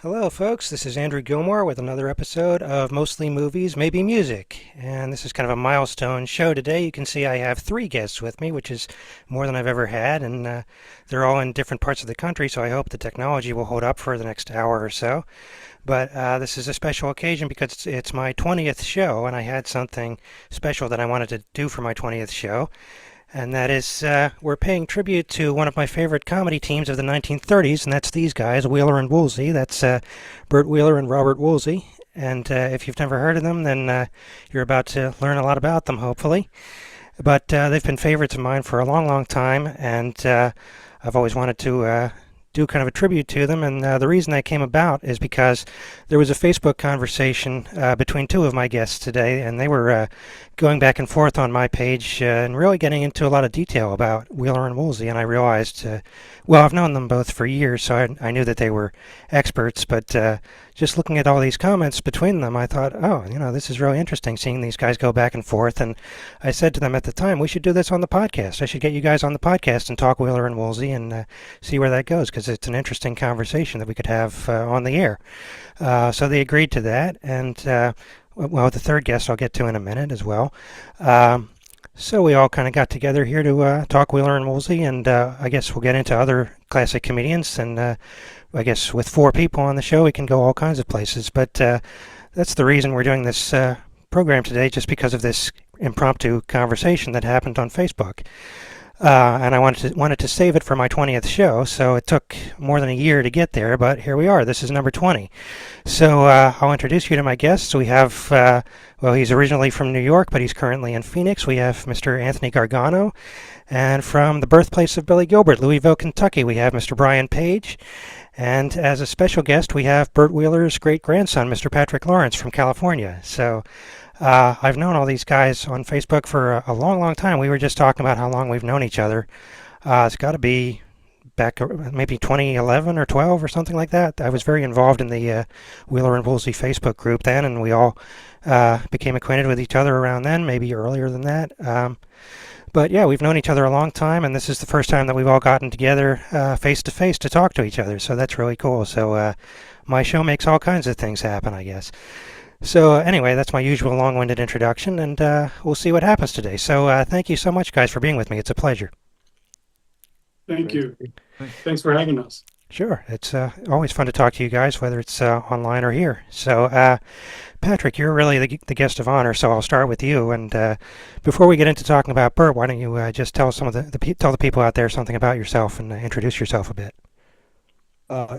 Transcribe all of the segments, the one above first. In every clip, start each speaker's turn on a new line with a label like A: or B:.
A: Hello, folks. This is Andrew Gilmore with another episode of Mostly Movies, Maybe Music. And this is kind of a milestone show today. You can see I have three guests with me, which is more than I've ever had. And they're all in different parts of the country, so I hope the technology will hold up for the next hour or so. But this is a special occasion because it's my 20th show, and I had something special that I wanted to do for my 20th show. And that is, we're paying tribute to one of my favorite comedy teams of the 1930s, and that's these guys, Wheeler and Woolsey. That's Bert Wheeler and Robert Woolsey. And if you've never heard of them, then you're about to learn a lot about them, hopefully. But they've been favorites of mine for a long, long time, and I've always wanted to do kind of a tribute to them. And the reason that came about is because there was a Facebook conversation between two of my guests today, and they were going back and forth on my page and really getting into a lot of detail about Wheeler and Woolsey. And I realized, well, I've known them both for years, so I knew that they were experts. But just looking at all these comments between them, I thought, oh, this is really interesting seeing these guys go back and forth. And I said to them at the time, we should do this on the podcast. I should get you guys on the podcast and talk Wheeler and Woolsey and see where that goes, because it's an interesting conversation that we could have on the air. So they agreed to that, and well, the third guest I'll get to in a minute as well. So we all kind of got together here to talk Wheeler and Woolsey, and I guess we'll get into other classic comedians, and I guess with four people on the show, we can go all kinds of places. But that's the reason we're doing this program today, just because of this impromptu conversation that happened on Facebook. And I wanted to save it for my 20th show, so it took more than a year to get there, but here we are. This is number 20. So I'll introduce you to my guests. We have, well, he's originally from New York, but he's currently in Phoenix. We have Mr. Anthony Gargano. And from the birthplace of Billy Gilbert, Louisville, Kentucky, we have Mr. Brian Paige. And as a special guest, we have Bert Wheeler's great-grandson, Mr. Patrick Laurence from California. So I've known all these guys on Facebook for a long, long time. We were just talking about how long we've known each other. It's got to be back maybe 2011 or 12 or something like that. I was very involved in the Wheeler and Woolsey Facebook group then, and we all became acquainted with each other around then, maybe earlier than that. But yeah, we've known each other a long time, and this is the first time that we've all gotten together face to face to talk to each other. So that's really cool. So my show makes all kinds of things happen, I guess. So anyway, that's my usual long-winded introduction, and we'll see what happens today. So thank you so much, guys, for being with me. It's a pleasure.
B: Thank
C: Great.
B: you. Thanks for having us.
A: Sure, it's always fun to talk to you guys, whether it's online or here. So, Patrick, you're really the guest of honor, so I'll start with you. And before we get into talking about Bert, why don't you just tell some of tell the people out there something about yourself and introduce yourself a bit?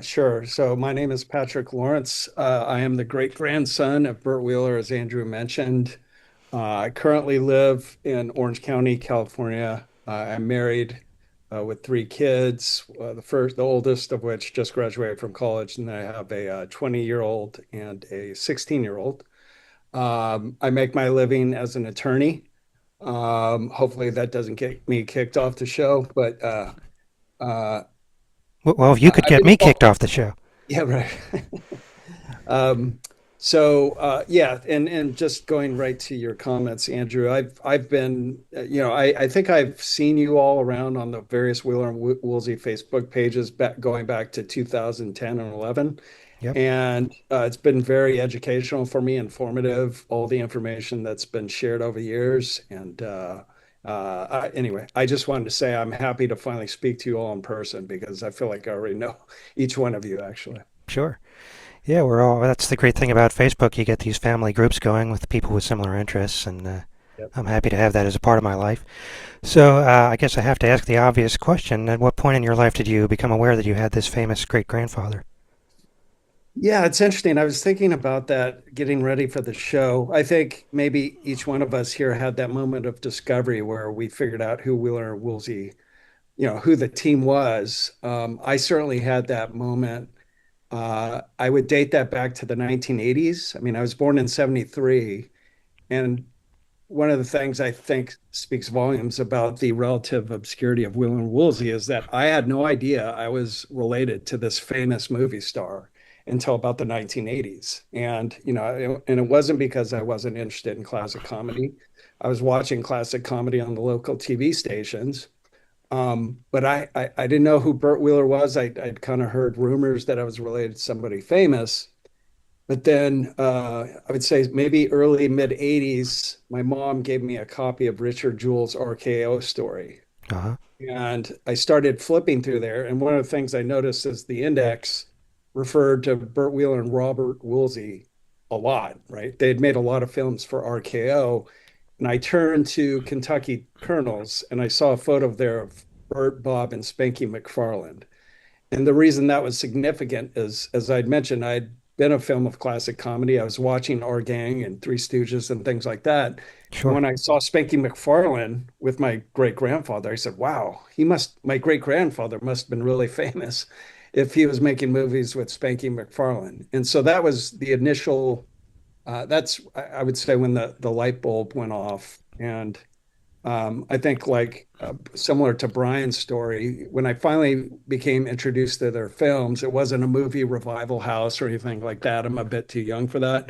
C: Sure. So my name is Patrick Laurence. I am the great grandson of Bert Wheeler, as Andrew mentioned. I currently live in Orange County, California. I'm married with three kids. The oldest of which just graduated from college, and then I have a 20-year-old and a 16-year-old. I make my living as an attorney. Hopefully that doesn't get me kicked off the show, but uh,
A: Well, if you could
C: I've
A: get
C: been
A: me kicked off the show.
C: yeah, right. Um, so yeah, and just going right to your comments, Andrew, I've been I think I've seen you all around on the various Wheeler and Woolsey Facebook pages going back to 2010 and 11,
A: Yep,
C: and it's been very educational for me, informative, all the information that's been shared over the years, and anyway, I just wanted to say I'm happy to finally speak to you all in person because I feel like I already know each one of you actually.
A: sure. Yeah, we're all. That's the great thing about Facebook. You get these family groups going with people with similar interests, and
C: Yep.
A: I'm happy to have that as a part of my life. So I guess I have to ask the obvious question: at what point in your life did you become aware that you had this famous great grandfather?
C: Yeah, it's interesting. I was thinking about that getting ready for the show. I think maybe each one of us here had that moment of discovery where we figured out who Wheeler and Woolsey, who the team was. I certainly had that moment. I would date that back to the 1980s. I mean, I was born in 73. And one of the things I think speaks volumes about the relative obscurity of Wheeler and Woolsey is that I had no idea I was related to this famous movie star until about the 1980s. And, and it wasn't because I wasn't interested in classic comedy. I was watching classic comedy on the local TV stations. But I didn't know who Bert Wheeler was. I'd kind of heard rumors that I was related to somebody famous. But then I would say maybe early mid 80s, my mom gave me a copy of Richard Jewell's RKO story.
A: Uh-huh.
C: And I started flipping through there. And one of the things I noticed is the index referred to Bert Wheeler and Robert Woolsey a lot, right? They had made a lot of films for RKO. And I turned to Kentucky Colonels and I saw a photo there of Bert, Bob, and Spanky McFarland. And the reason that was significant is, as I'd mentioned, I'd been a film of classic comedy. I was watching Our Gang and Three Stooges and things like that. And
A: Sure.
C: when I saw Spanky McFarlane with my great grandfather, I said, wow, my great grandfather must have been really famous if he was making movies with Spanky McFarlane. And so that was the initial, I would say, when the light bulb went off. And I think like similar to Brian's story, when I finally became introduced to their films, it wasn't a movie revival house or anything like that. I'm a bit too young for that.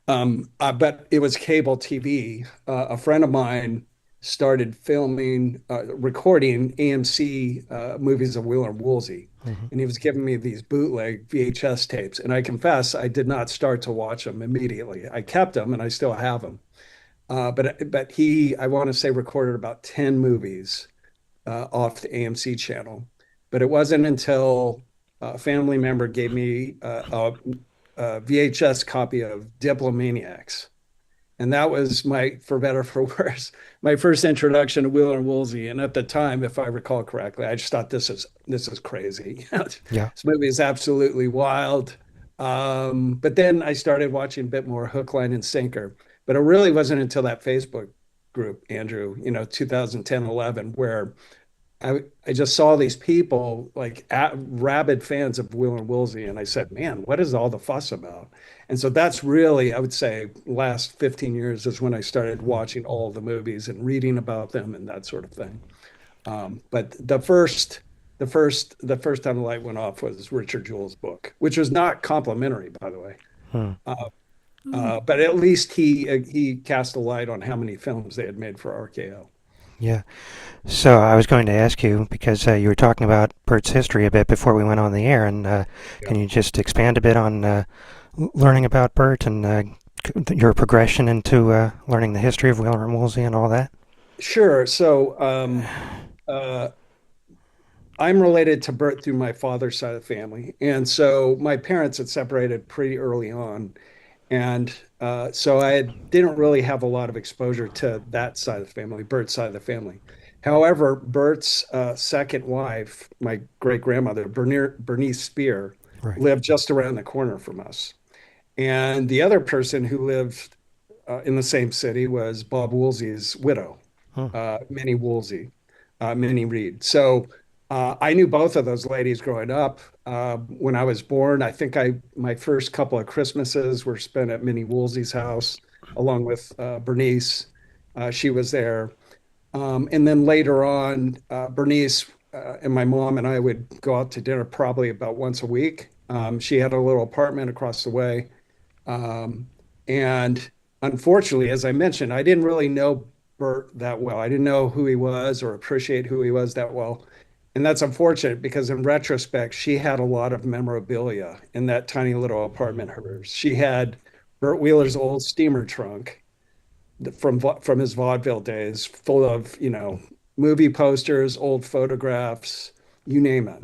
C: But it was cable TV. A friend of mine started recording AMC movies of Wheeler and Woolsey.
A: Hmm.
C: And he was giving me these bootleg VHS tapes. And I confess, I did not start to watch them immediately. I kept them and I still have them. But he, I want to say, recorded about 10 movies off the AMC channel. But it wasn't until a family member gave me a VHS copy of Diplomaniacs. And that was for better or for worse, my first introduction to Wheeler and Woolsey. And at the time, if I recall correctly, I just thought this is crazy.
A: Yeah.
C: This movie is absolutely wild. But then I started watching a bit more hook, line, and sinker. But it really wasn't until that Facebook group, Andrew, 2010, 11, where I just saw these people like rabid fans of Will and Woolsey, and I said, "Man, what is all the fuss about?" And so that's really, I would say, last 15 years is when I started watching all the movies and reading about them and that sort of thing. But the first time the light went off was Richard Jewell's book, which was not complimentary, by the way.
A: Hmm.
C: Uh, but at least he cast a light on how many films they had made for RKO.
A: Yeah. So I was going to ask you because you were talking about Bert's history a bit before we went on the air, and
C: Yeah.
A: can you just expand a bit on learning about Bert and your progression into learning the history of Wheeler and Woolsey and all that?
C: Sure. So uh, I'm related to Bert through my father's side of the family. And so my parents had separated pretty early on. And so didn't really have a lot of exposure to that side of the family, Bert's side of the family. However, Bert's second wife, my great grandmother, Bernice Spear,
A: Right.
C: lived just around the corner from us. And the other person who lived in the same city was Bob Woolsey's widow,
A: Hmm.
C: Minnie Woolsey, Minnie Reed. So I knew both of those ladies growing up. When I was born, I think my first couple of Christmases were spent at Minnie Woolsey's house, along with Bernice. She was there. And then later on, Bernice and my mom and I would go out to dinner probably about once a week. She had a little apartment across the way. Um, and unfortunately, as I mentioned, I didn't really know Bert that well. I didn't know who he was or appreciate who he was that well. And that's unfortunate because in retrospect, she had a lot of memorabilia in that tiny little apartment of hers. She had Bert Wheeler's old steamer trunk from his vaudeville days, full of, movie posters, old photographs, you name it.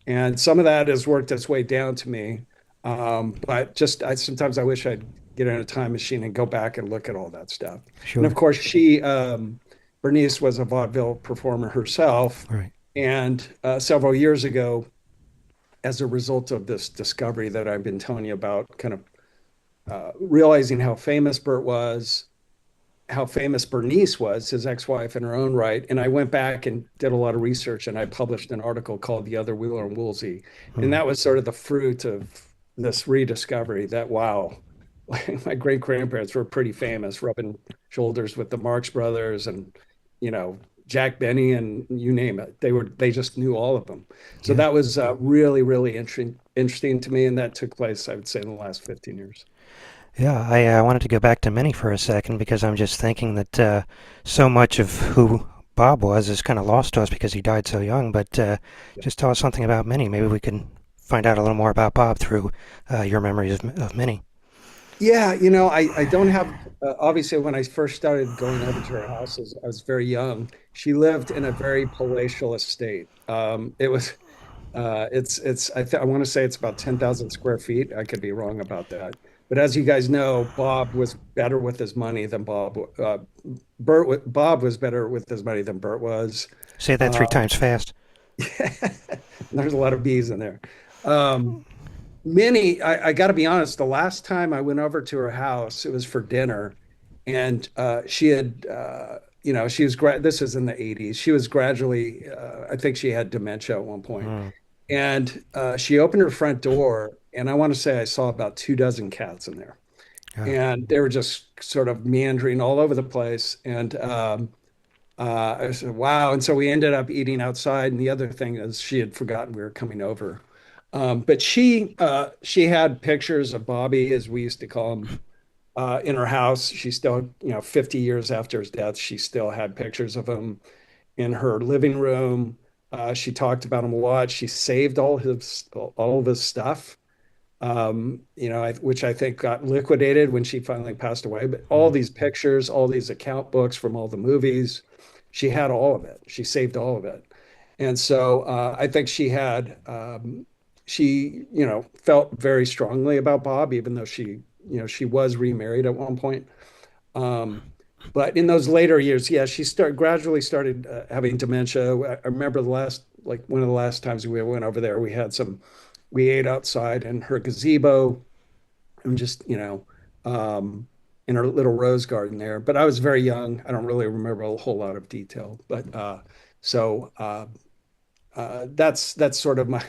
C: And some of that has worked its way down to me. But sometimes I wish I'd get in a time machine and go back and look at all that stuff. And of
A: Sure.
C: course, Bernice was a vaudeville performer herself.
A: Right.
C: And several years ago, as a result of this discovery that I've been telling you about, kind of realizing how famous Bert was, how famous Bernice was, his ex-wife in her own right. And I went back and did a lot of research and I published an article called The Other Wheeler and Woolsey. And
A: Hmm.
C: that was sort of the fruit of this rediscovery that, wow, my great grandparents were pretty famous, rubbing shoulders with the Marx Brothers and, you know, Jack Benny and you name it. They just knew all of them. So
A: Yeah.
C: that was really, really interesting to me. And that took place, I would say, in the last 15 years.
A: Yeah, I wanted to go back to Minnie for a second because I'm just thinking that so much of who Bob was is kind of lost to us because he died so young. But just tell us something about Minnie. Maybe we can find out a little more about Bob through your memories of Minnie.
C: Yeah, I don't have, obviously, when I first started going over to her house, I was very young. She lived in a very palatial estate. I want to say it's about 10,000 square feet. I could be wrong about that. But as you guys know, Bob was better with his money than Bob was better with his money than Bert was.
A: Say that
C: Uh,
A: 3 times fast.
C: there's a lot of bees in there. Um, Minnie, I got to be honest, the last time I went over to her house, it was for dinner. And she had, she was, this was in the 80s. She was gradually, I think she had dementia at one point.
A: Mm.
C: And she opened her front door, and I want to say I saw about 2 dozen cats in there.
A: Oh,
C: And they were just sort of meandering all over the place. And I said, wow. And so we ended up eating outside. And the other thing is she had forgotten we were coming over. But she had pictures of Bobby, as we used to call him, in her house. She still, 50 years after his death, she still had pictures of him in her living room. She talked about him a lot. She saved all of his stuff, which I think got liquidated when she finally passed away. But all
A: mm.
C: these pictures, all these account books from all the movies, she had all of it. She saved all of it. And so I think she, felt very strongly about Bob, even though she was remarried at one point. Um, but in those later years, yeah, gradually started having dementia. I remember like one of the last times we went over there, we ate outside in her gazebo and just, in her little rose garden there. But I was very young. I don't really remember a whole lot of detail. But so that's sort of my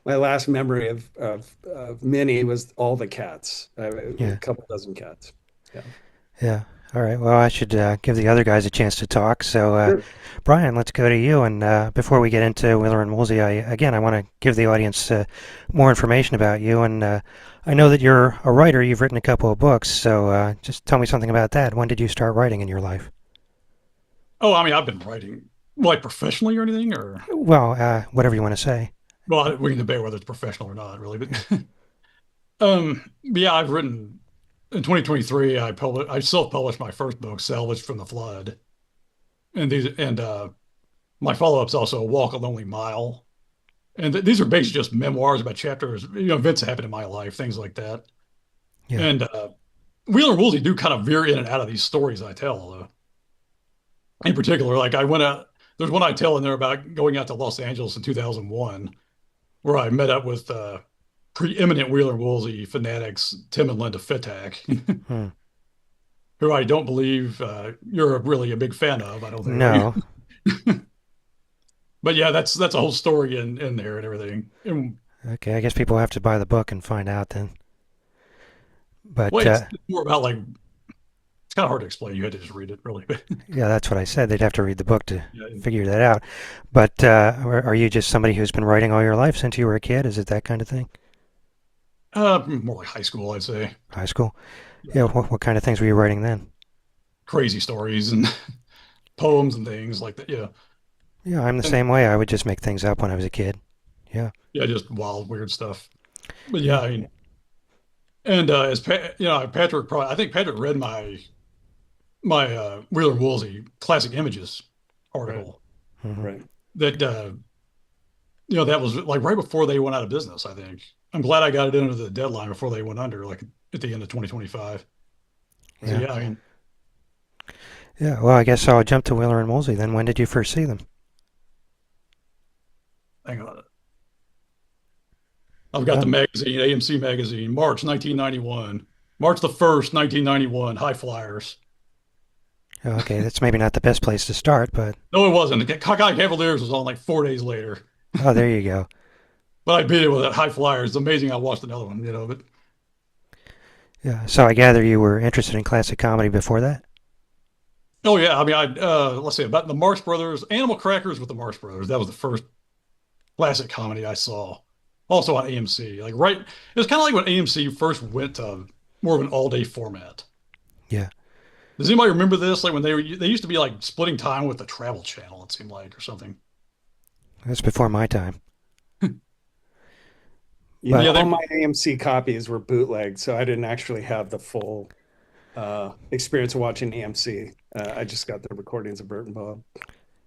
C: my last memory of Minnie was all the cats, a
A: Yeah,
C: couple dozen cats. Yeah.
A: yeah. All right. Well, I should give the other guys a chance to talk. So,
C: Sure.
A: Brian, let's go to you. And before we get into Wheeler and Woolsey, I want to give the audience more information about you. And I know that you're a writer. You've written a couple of books. So, just tell me something about that. When did you start writing in your life?
B: Oh, I mean, I've been writing like professionally or anything, or
A: Well, whatever you want to say.
B: well, we can debate whether it's professional or not, really. But yeah, I've written in 2023. I self-published my first book, Salvaged from the Flood, and my follow-up's also Walk a Lonely Mile, and these are basically just memoirs about chapters, events that happened in my life, things like that.
A: Yeah.
B: And Wheeler and Woolsey do kind of veer in and out of these stories I tell. In particular, like I went out, there's one I tell in there about going out to Los Angeles in 2001, where I met up with preeminent Wheeler Woolsey fanatics, Tim and Linda Fittak,
A: Hmm.
B: who I don't believe you're really a big fan of. I don't think, are
A: No.
B: you? But yeah, that's a whole story in there and everything. And
A: Okay. I guess people have to buy the book and find out then. But
B: well, it's more about like it's kind of hard to explain. You had to just read it, really.
A: yeah, that's what I said. They'd have to read the book to
B: Yeah,
A: figure that out. But are you just somebody who's been writing all your life since you were a kid? Is it that kind of thing?
B: more like high school, I'd say.
A: High school? Yeah.
B: Yeah.
A: What kind of things were you writing then?
B: Crazy stories and poems and things like that. Yeah,
A: Yeah, I'm the
B: and
A: same way. I would just make things up when I was a kid. Yeah.
B: yeah, just wild, weird stuff. But
A: Yeah.
B: yeah, I mean, and Patrick probably, I think Patrick read my Wheeler and Woolsey classic images
C: Right.
B: article
A: Hmm.
C: Right.
B: that that was like right before they went out of business. I think I'm glad I got it into the deadline before they went under, like at the end of 2025. So
A: Yeah.
B: yeah, I mean,
A: Yeah. Well, I guess I'll jump to Wheeler and Woolsey then. When did you first see them?
B: hang on, I've got the
A: Oh,
B: magazine, AMC magazine, March 1991, March the 1st, 1991, High Flyers.
A: okay. That's maybe not the best place to start, but
B: No, it wasn't. The Cockeye Cavaliers was on like 4 days later,
A: oh, there you go.
B: but I beat it with that High Flyers. It's amazing. I watched another one, but
A: Yeah. So I gather you were interested in classic comedy before that?
B: oh yeah, I mean, let's see about the Marx Brothers, Animal Crackers with the Marx Brothers. That was the first classic comedy I saw. Also on AMC, like right, it was kind of like when AMC first went to more of an all-day format.
A: Yeah.
B: Does anybody remember this? Like when they used to be like splitting time with the Travel Channel, it seemed like, or something.
A: That's before my time.
C: You
A: But
C: know,
B: Yeah,
C: all
B: they.
C: my AMC copies were bootlegged, so I didn't actually have the full experience of watching AMC. I just got the recordings of Bert and Bob.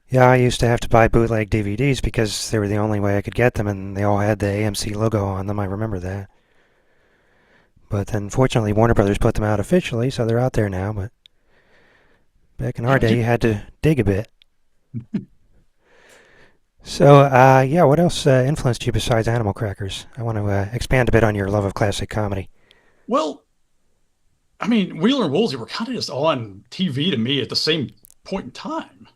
A: yeah, I used to have to buy bootleg DVDs because they were the only way I could get them, and they all had the AMC logo on them. I remember that. But then, fortunately, Warner Brothers put them out officially, so they're out there now. But back in
B: Yeah,
A: our
B: but
A: day, you had to dig a bit. So, yeah, what else influenced you besides Animal Crackers? I want to expand a bit on your love of classic comedy.
B: well, I mean, Wheeler and Woolsey were kind of just on TV to me at the same point in time.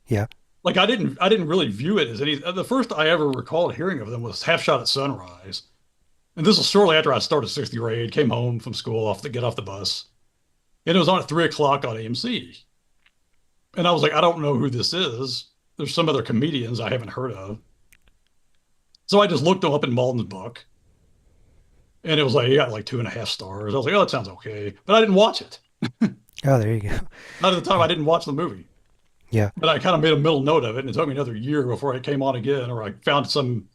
A: Yeah,
B: Like I didn't really view it as any. The first I ever recalled hearing of them was Half Shot at Sunrise, and this was shortly after I started sixth grade. Came home from school off to get off the bus, and it was on at 3 o'clock on AMC. And I was like, I don't know who this is. There's some other comedians I haven't heard of. So I just looked them up in Malden's book, and it was like, he got like 2.5 stars. I was like, oh, that sounds okay. But I didn't watch it.
A: oh, there you go.
B: Not at the time, I didn't watch the movie.
A: Yeah,
B: But I kind of made a mental note of it, and it took me another year before it came on again, or I found some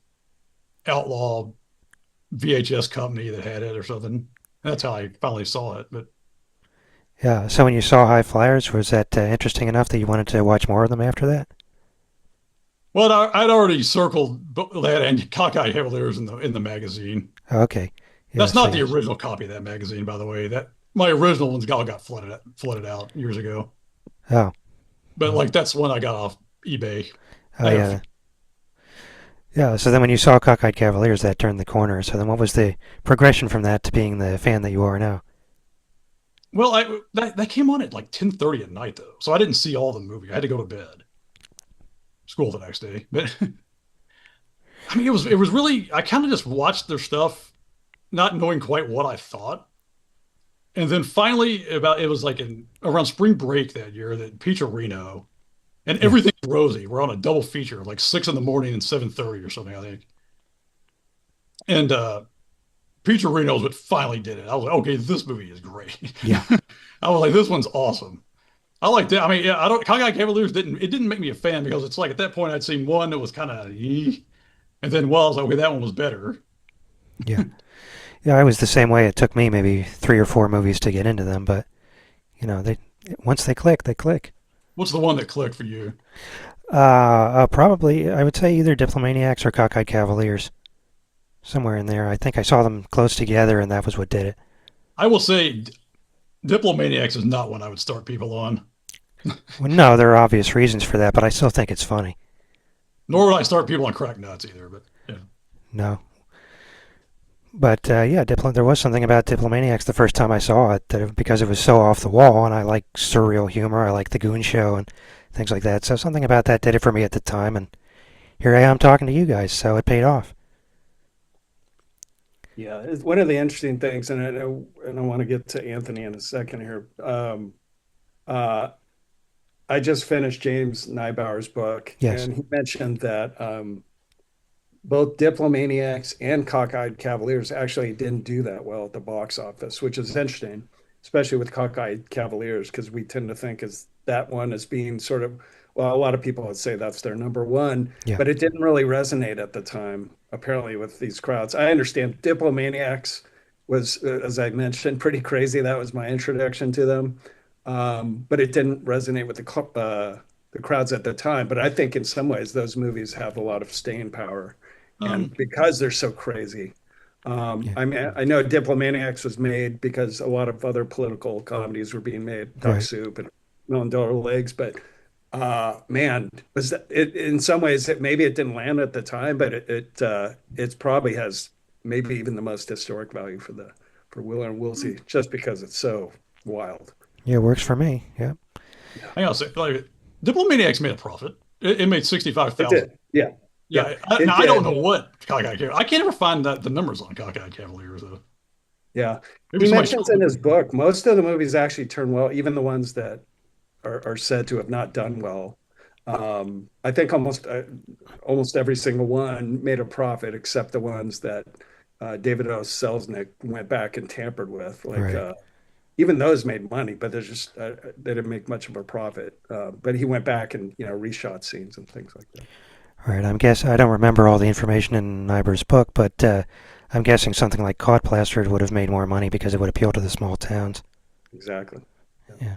B: outlaw VHS company that had it or something. That's how I finally saw it. But
A: yeah. So when you saw High Flyers, was that interesting enough that you wanted to watch more of them after that?
B: well, I'd already circled that and Cockeyed Cavaliers in the magazine.
A: Oh, okay. Yeah,
B: That's
A: so
B: not the original copy of that magazine, by the way. That my original ones all got flooded out years ago.
A: oh,
B: But
A: well,
B: like that's when I got off eBay.
A: oh,
B: I had a
A: yeah. Yeah, so then when you saw Cockeyed Cavaliers, that turned the corner. So then what was the progression from that to being the fan that you are now?
B: well, that came on at like 10:30 at night though, so I didn't see all the movie. I had to go to bed, school the next day. But I mean, it was really I kind of just watched their stuff, not knowing quite what I thought. And then finally, about it was like in around spring break that year that Peach Reno and
A: Yeah,
B: Everything's Rosie were on a double feature, like 6 in the morning and 7:30 or something, I think. And Peach Reno's what finally did it. I was like, okay, this movie is great.
A: yeah,
B: I was like, this one's awesome. I liked it. I mean, yeah, I don't. Cockeyed Cavaliers didn't make me a fan because it's like at that point I'd seen one that was kind of, and then well, I was like, okay, that one was better.
A: yeah. Yeah, I was the same way. It took me maybe three or four movies to get into them, but they once they click, they click.
B: What's the one that clicked for you?
A: Probably I would say either Diplomaniacs or Cockeyed Cavaliers, somewhere in there. I think I saw them close together, and that was what did it.
B: I will say, Diplomaniacs is not one I would start people on.
A: Well, no, there are obvious reasons for that, but I still think it's funny.
B: Nor would I start people on Crack Nuts either. But yeah.
A: No, but yeah, there was something about Diplomaniacs the first time I saw it because it was so off the wall, and I like surreal humor. I like the Goon Show and things like that. So something about that did it for me at the time, and here I am talking to you guys, so it paid off.
C: Yeah, it's one of the interesting things, and I want to get to Anthony in a second here. Uh, I just finished James Neibauer's book,
A: Yes.
C: and he mentioned that both Diplomaniacs and Cockeyed Cavaliers actually didn't do that well at the box office, which is interesting, especially with Cockeyed Cavaliers, because we tend to think as that one as being sort of, well, a lot of people would say that's their number one,
A: Yeah.
C: but it didn't really resonate at the time, apparently, with these crowds. I understand Diplomaniacs was, as I mentioned, pretty crazy. That was my introduction to them. But it didn't resonate with the crowds at the time. But I think in some ways those movies have a lot of staying power, and
B: Um,
C: because they're so crazy.
A: Yeah.
C: I mean, I know Diplomaniacs was made because a lot of other political comedies were being made, Duck
A: Right.
C: Soup and Million Dollar Legs, but man, was that it? In some ways, maybe it didn't land at the time, but it probably has maybe even the most historic value for Wheeler and Woolsey just because it's so wild.
A: Yeah, it works for me. Yeah.
C: Yeah,
B: I gotta say, like, Diplomaniacs made a profit. It made
C: it
B: 65,000.
C: did. Yeah, yeah,
B: Yeah,
C: it
B: now I don't
C: did.
B: know what Cockeyed Cavaliers. I can't ever find the numbers on Cockeyed Cavaliers though.
C: Yeah.
B: Maybe
C: He
B: somebody
C: mentions
B: stole
C: in
B: it.
C: his book most of the movies actually turn well, even the ones that are said to have not done well. I think almost every single one made a profit except the ones that David O. Selznick went back and tampered with, like
A: Right.
C: even those made money, but there's just they didn't make much of a profit. But he went back and reshot scenes and things like that.
A: All right, I'm guess I don't remember all the information in Niebuhr's book, but I'm guessing something like Caught Plastered would have made more money because it would appeal to the small towns.
C: Exactly. Yeah.
A: Yeah.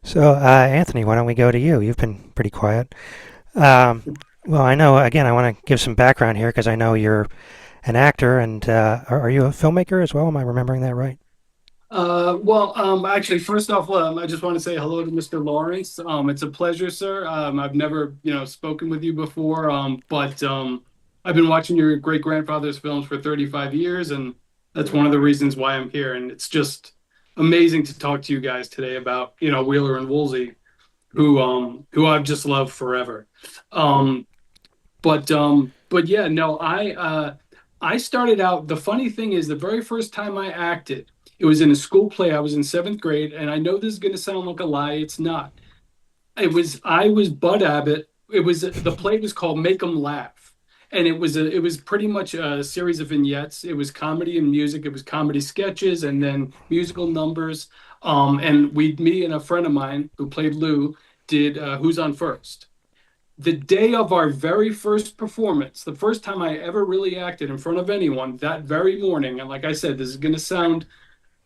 A: So, Anthony, why don't we go to you? You've been pretty quiet. Um, well, I know. Again, I want to give some background here because I know you're an actor, and are you a filmmaker as well? Am I remembering that right?
D: Actually, first off, I just want to say hello to Mr. Lawrence. It's a pleasure, sir. I've never, spoken with you before, but I've been watching your great grandfather's films for 35 years, and that's one of the reasons why I'm here. And it's just amazing to talk to you guys today about, Wheeler and Woolsey, who I've just loved forever. Um, but yeah, no, I started out. The funny thing is, the very first time I acted, it was in a school play. I was in seventh grade, and I know this is going to sound like a lie. It's not. I was Bud Abbott. It was the play was called Make 'Em Laugh, and it was pretty much a series of vignettes. It was comedy and music. It was comedy sketches and then musical numbers. And me and a friend of mine who played Lou did Who's on First. The day of our very first performance, the first time I ever really acted in front of anyone, that very morning, and like I said, this is going to sound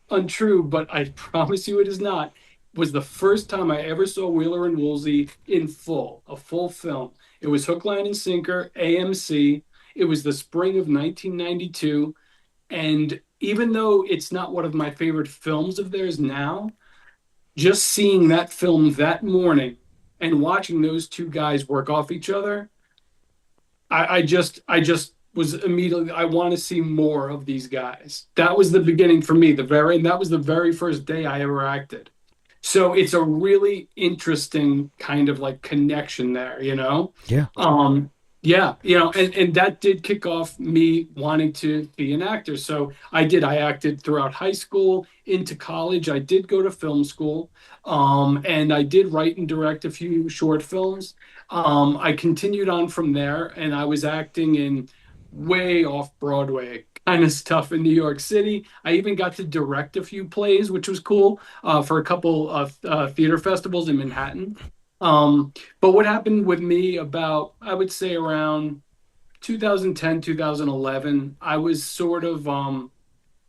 D: untrue, but I promise you it is not, was the first time I ever saw Wheeler and Woolsey in full, a full film. It was Hook, Line, and Sinker, AMC. It was the spring of 1992. And even though it's not one of my favorite films of theirs now, just seeing that film that morning and watching those two guys work off each other, I just was immediately, I want to see more of these guys. That was the beginning for me, and that was the very first day I ever acted. So it's a really interesting kind of like connection there, you know?
A: Yeah.
D: Yeah, and that did kick off me wanting to be an actor. So I acted throughout high school, into college. I did go to film school, and I did write and direct a few short films. I continued on from there, and I was acting in way off Broadway kind of stuff in New York City. I even got to direct a few plays, which was cool, for a couple of theater festivals in Manhattan. But what happened with me about, I would say around 2010, 2011, I was sort of,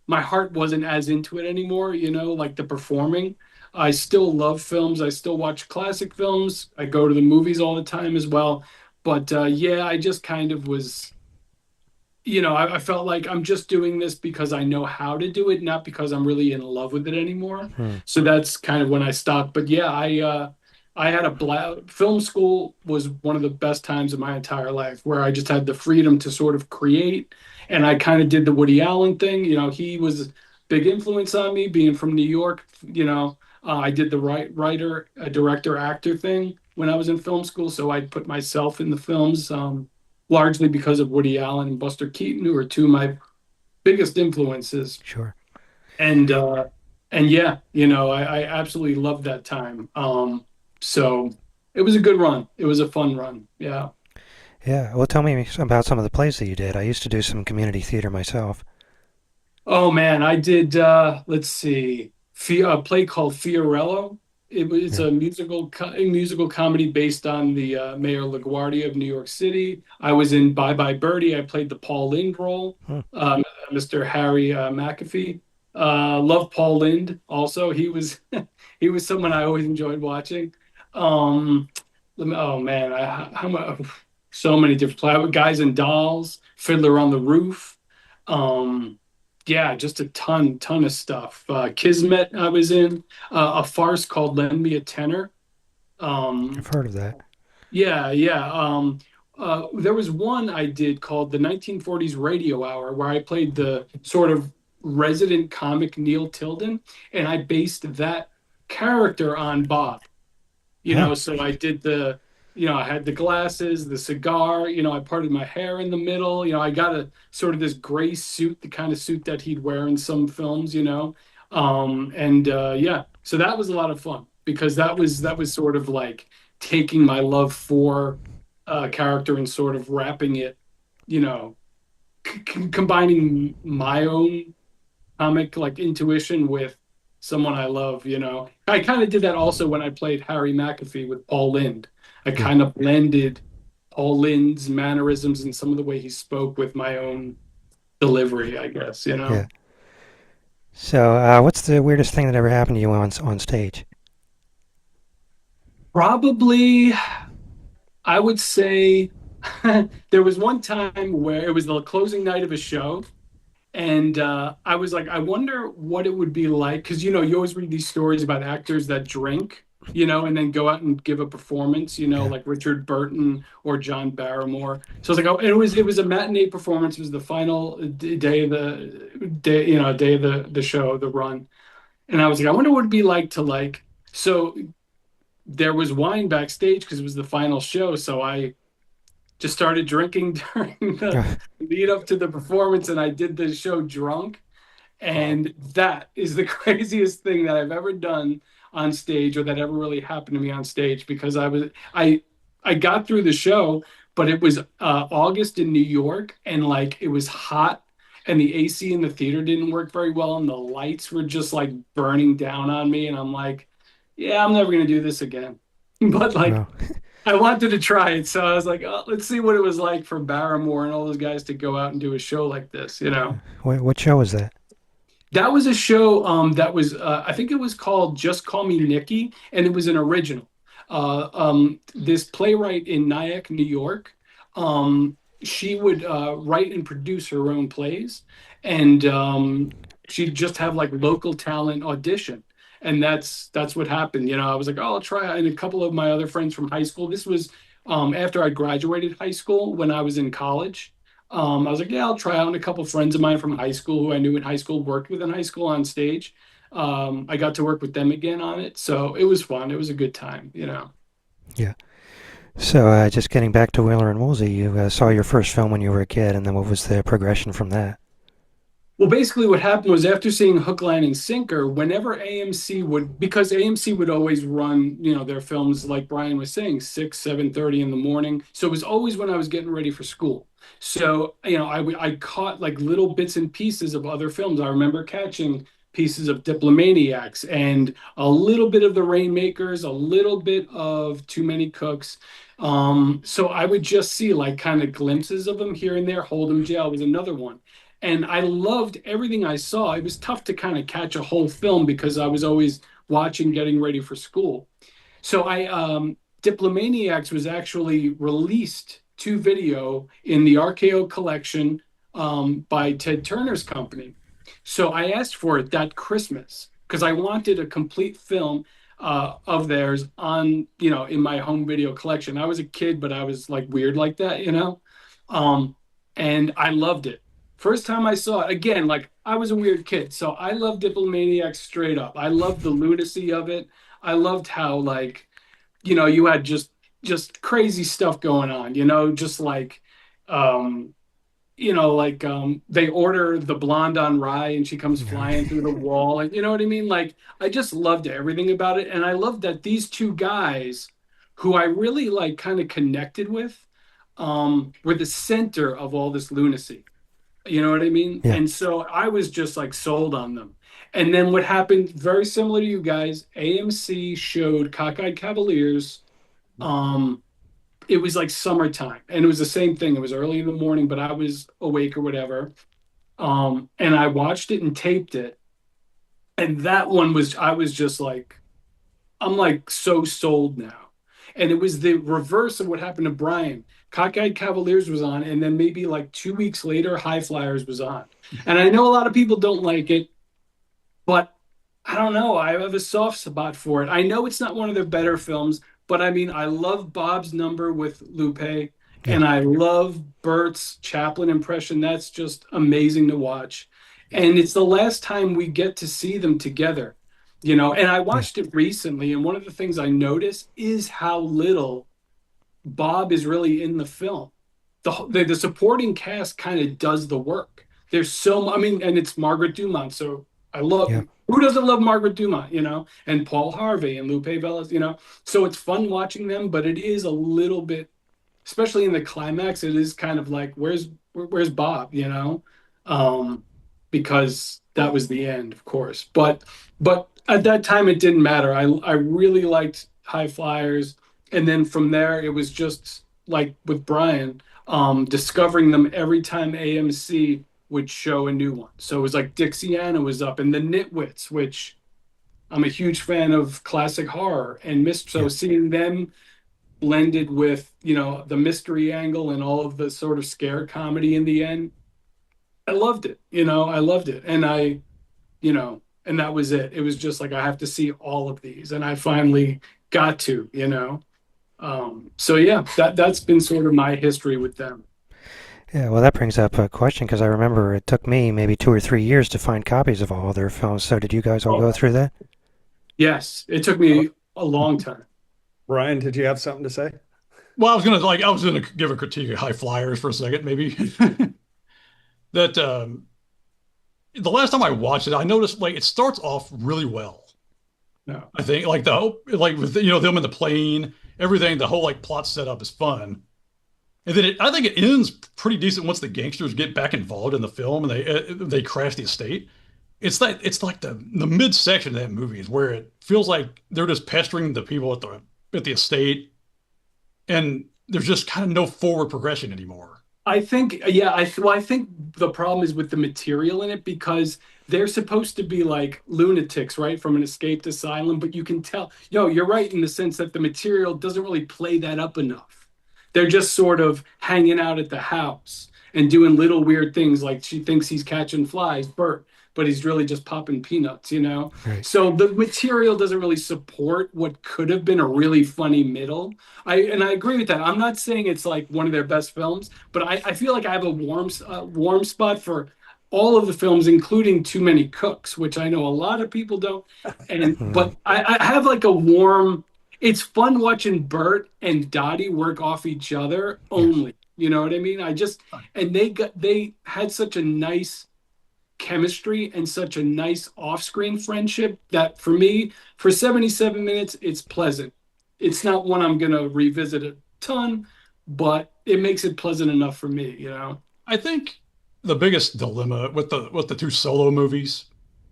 D: my heart wasn't as into it anymore, like the performing. I still love films. I still watch classic films. I go to the movies all the time as well. But yeah, I just kind of was, I felt like I'm just doing this because I know how to do it, not because I'm really in love with it anymore.
A: Hmm.
D: So that's kind of when I stopped. But yeah, I had a blast. Film school was one of the best times of my entire life, where I just had the freedom to sort of create, and I kind of did the Woody Allen thing. He was a big influence on me, being from New York. I did the writer, director, actor thing when I was in film school, so I put myself in the films. Largely because of Woody Allen and Buster Keaton, who are two of my biggest influences.
A: Sure.
D: And and yeah, I absolutely loved that time. So it was a good run. It was a fun run. Yeah.
A: Yeah. Well, tell me about some of the plays that you did. I used to do some community theater myself.
D: Oh man, I did. Let's see, a play called Fiorello. It's
A: Yeah.
D: a musical comedy based on the Mayor LaGuardia of New York City. I was in Bye Bye Birdie. I played the Paul Lynde role,
A: Hmm.
D: Mr. Harry McAfee. Love Paul Lynde. Also, he was he was someone I always enjoyed watching. Um, oh man, so many different guys and dolls, Fiddler on the Roof. Um, yeah, just a ton of stuff. Kismet, I was in a farce called Lend Me a Tenor.
A: I've
D: Um,
A: heard of that.
D: yeah, yeah. There was one I did called the 1940s Radio Hour, where I played the sort of resident comic Neil Tilden, and I based that character on Bob.
A: Huh.
D: So I did I had the glasses, the cigar, I parted my hair in the middle, I got a sort of this gray suit, the kind of suit that he'd wear in some films, and yeah, so that was a lot of fun because that was sort of like taking my love for character and sort of wrapping it, you know, combining my own comic like intuition with someone I love, you know. I kind of did that also when I played Harry McAfee with Paul Lynde. I
A: Yeah,
D: kind of blended Paul Lynde's mannerisms and some of the way he spoke with my own delivery, I guess, you know.
A: yeah. So, what's the weirdest thing that ever happened to you on stage?
D: Probably, I would say there was one time where it was the closing night of a show. And I was like, I wonder what it would be like. Because, you know, you always read these stories about actors that drink, you know, and then go out and give a performance, you know,
A: Yeah.
D: like Richard Burton or John Barrymore. So I was like, oh, it was a matinee performance. It was the final day of the day, you know, day of the show, the run. And I was like, I wonder what it'd be like to like. So there was wine backstage because it was the final show. So I just started drinking during the
A: Yeah.
D: lead up to the performance, and I did the show drunk.
B: Wow.
D: And that is the craziest thing that I've ever done on stage, or that ever really happened to me on stage, because I got through the show, but it was August in New York, and like it was hot, and the AC in the theater didn't work very well, and the lights were just like burning down on me, and I'm like, yeah, I'm never gonna do this again. But like
A: Well,
D: I wanted to try it, so I was like, oh, let's see what it was like for Barrymore and all those guys to go out and do a show like this, you know.
A: what show was that?
D: That was a show that was I think it was called Just Call Me Nikki, and it was an original. This playwright in Nyack, New York, she would write and produce her own plays, and she'd just have like local talent audition. And that's what happened. You know, I was like, oh, I'll try. And a couple of my other friends from high school. This was after I graduated high school when I was in college. I was like, yeah, I'll try out. And a couple friends of mine from high school who I knew in high school worked with in high school on stage. I got to work with them again on it. So it was fun. It was a good time, you know.
A: Yeah. So, just getting back to Wheeler and Woolsey, you saw your first film when you were a kid, and then what was the progression from that?
D: Well, basically, what happened was after seeing Hook, Line, and Sinker, whenever AMC would, because AMC would always run, you know, their films like Brian was saying, 6, 7:30 in the morning. So it was always when I was getting ready for school. So, you know, I caught like little bits and pieces of other films. I remember catching pieces of Diplomaniacs and a little bit of The Rainmakers, a little bit of Too Many Cooks. So I would just see like kind of glimpses of them here and there. Hold'em Jail was another one, and I loved everything I saw. It was tough to kind of catch a whole film because I was always watching, getting ready for school. So Diplomaniacs was actually released to video in the RKO collection by Ted Turner's company. So I asked for it that Christmas because I wanted a complete film of theirs on, you know, in my home video collection. I was a kid, but I was like weird like that, you know? Um, and I loved it. First time I saw it, again, like I was a weird kid. So I loved Diplomantics straight up. I loved the lunacy of it. I loved how like, you know, you had just crazy stuff going on, you know, just like um they order the blonde on rye and she comes
A: Yeah.
D: flying through the wall, and you know what I mean? Like I just loved everything about it. And I loved that these two guys who I really like kind of connected with were the center of all this lunacy. You know what I mean?
A: Yeah.
D: And so I was just like sold on them. And then what happened, very similar to you guys, AMC showed Cockeyed Cavaliers. Um, it was like summertime, and it was the same thing. It was early in the morning, but I was awake or whatever. And I watched it and taped it. And that one was, I was just like, I'm like so sold now. And it was the reverse of what happened to Brian. Cockeyed Cavaliers was on, and then maybe like 2 weeks later, High Flyers was on. And I know a lot of people don't like it, but I don't know. I have a soft spot for it. I know it's not one of their better films, but I mean, I love Bob's number with Lupe,
A: Yeah.
D: and I love Bert's Chaplin impression. That's just amazing to watch. And it's the last time we get to see them together, you know. And I
A: Yeah.
D: watched it recently, and one of the things I noticed is how little Bob is really in the film. The supporting cast kind of does the work. There's I mean, and it's Margaret Dumont, so I love,
A: Yeah.
D: who doesn't love Margaret Dumont, you know, and Paul Harvey and Lupe Velez, you know. So it's fun watching them, but it is a little bit, especially in the climax, it is kind of like where's Bob, you know, um, because that was the end, of course. But At that time, it didn't matter. I really liked High Flyers, and then from there, it was just like with Brian, discovering them every time AMC would show a new one. So it was like Dixiana was up, and the Nitwits, which I'm a huge fan of classic horror and so
A: Yeah.
D: seeing them blended with, the mystery angle and all of the sort of scare comedy in the end, I loved it. I loved it. And that was it. It was just like I have to see all of these, and I finally got to. So yeah, that's been sort of my history with them.
A: Yeah, well, that brings up a question because I remember it took me maybe 2 or 3 years to find copies of all their films. So did you guys all go
D: Oh,
A: through that?
D: yes, it took me a long time.
C: Ryan, did you have something to say?
B: Well, I was gonna give a critique of High Flyers for a second, maybe. That the last time I watched it, I noticed like it starts off really well.
D: No.
B: I think like like with them in the plane, everything, the whole like plot setup is fun, and then I think it ends pretty decent once the gangsters get back involved in the film and they crash the estate. It's like the midsection of that movie is where it feels like they're just pestering the people at the estate, and there's just kind of no forward progression anymore.
D: I think, yeah, I think the problem is with the material in it because they're supposed to be like lunatics, right, from an escaped asylum, but you can tell, you're right in the sense that the material doesn't really play that up enough. They're just sort of hanging out at the house and doing little weird things like she thinks he's catching flies, Bert, but he's really just popping peanuts.
A: Right.
D: So the material doesn't really support what could have been a really funny middle. I agree with that. I'm not saying it's like one of their best films, but I feel like I have a warm spot for all of the films, including Too Many Cooks, which I know a lot of people don't. And
A: Mm,
D: but I have like a warm. It's fun watching Bert and Dottie work off each other
A: yes.
D: only. You know what I mean? And they had such a nice chemistry and such a nice off-screen friendship that for me, for 77 minutes, it's pleasant. It's not one I'm gonna revisit a ton, but it makes it pleasant enough for me.
B: I think the biggest dilemma with the two solo movies,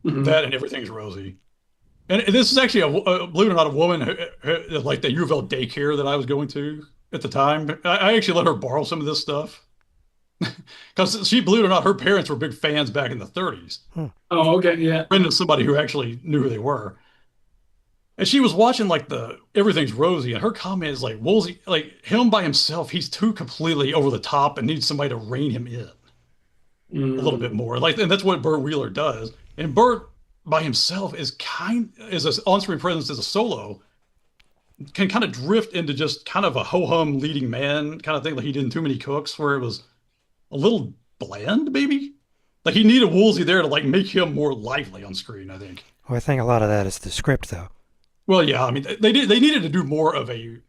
D: Mhm.
B: that and Everything's Rosy. And this is actually believe it or not, a woman like the U of L daycare that I was going to at the time. I actually let her borrow some of this stuff because she, believe it or not, her parents were big fans back in the 30s.
A: Hmm.
D: Oh, okay, yeah.
B: Friend of somebody who actually knew who they were. And she was watching like the Everything's Rosy, and her comment is like, Woolsey, like him by himself, he's too completely over the top and needs somebody to rein him in a little bit
D: Mm.
B: more. Like, and that's what Bert Wheeler does. And Bert by himself is an on-screen presence as a solo, can kind of drift into just kind of a ho-hum leading man kind of thing, like he did in Too Many Cooks, where it was a little bland, maybe. Like he needed Woolsey there to like make him more lively on screen, I think.
A: Well, I think a lot of that is the script, though.
B: Well, yeah, I mean, they needed to do more of a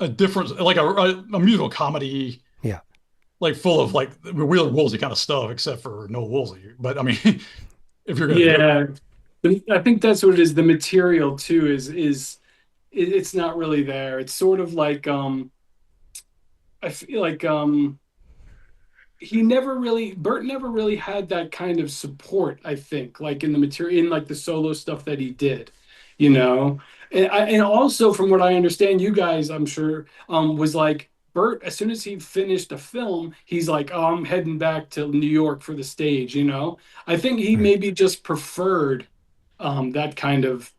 B: different, like a musical comedy,
A: Yeah.
B: like full of like Wheeler Woolsey kind of stuff, except for no Woolsey. But I mean, if you're gonna do
D: Yeah. I think that's what it is. The material too it's not really there. It's sort of like I feel like Bert never really had that kind of support, I think, like in the material, in like the solo stuff that he did, you know. And also from what I understand, you guys, I'm sure, was like Bert, as soon as he finished a film, he's like, oh, I'm heading back to New York for the stage. I think he
A: Right.
D: maybe just preferred that kind of,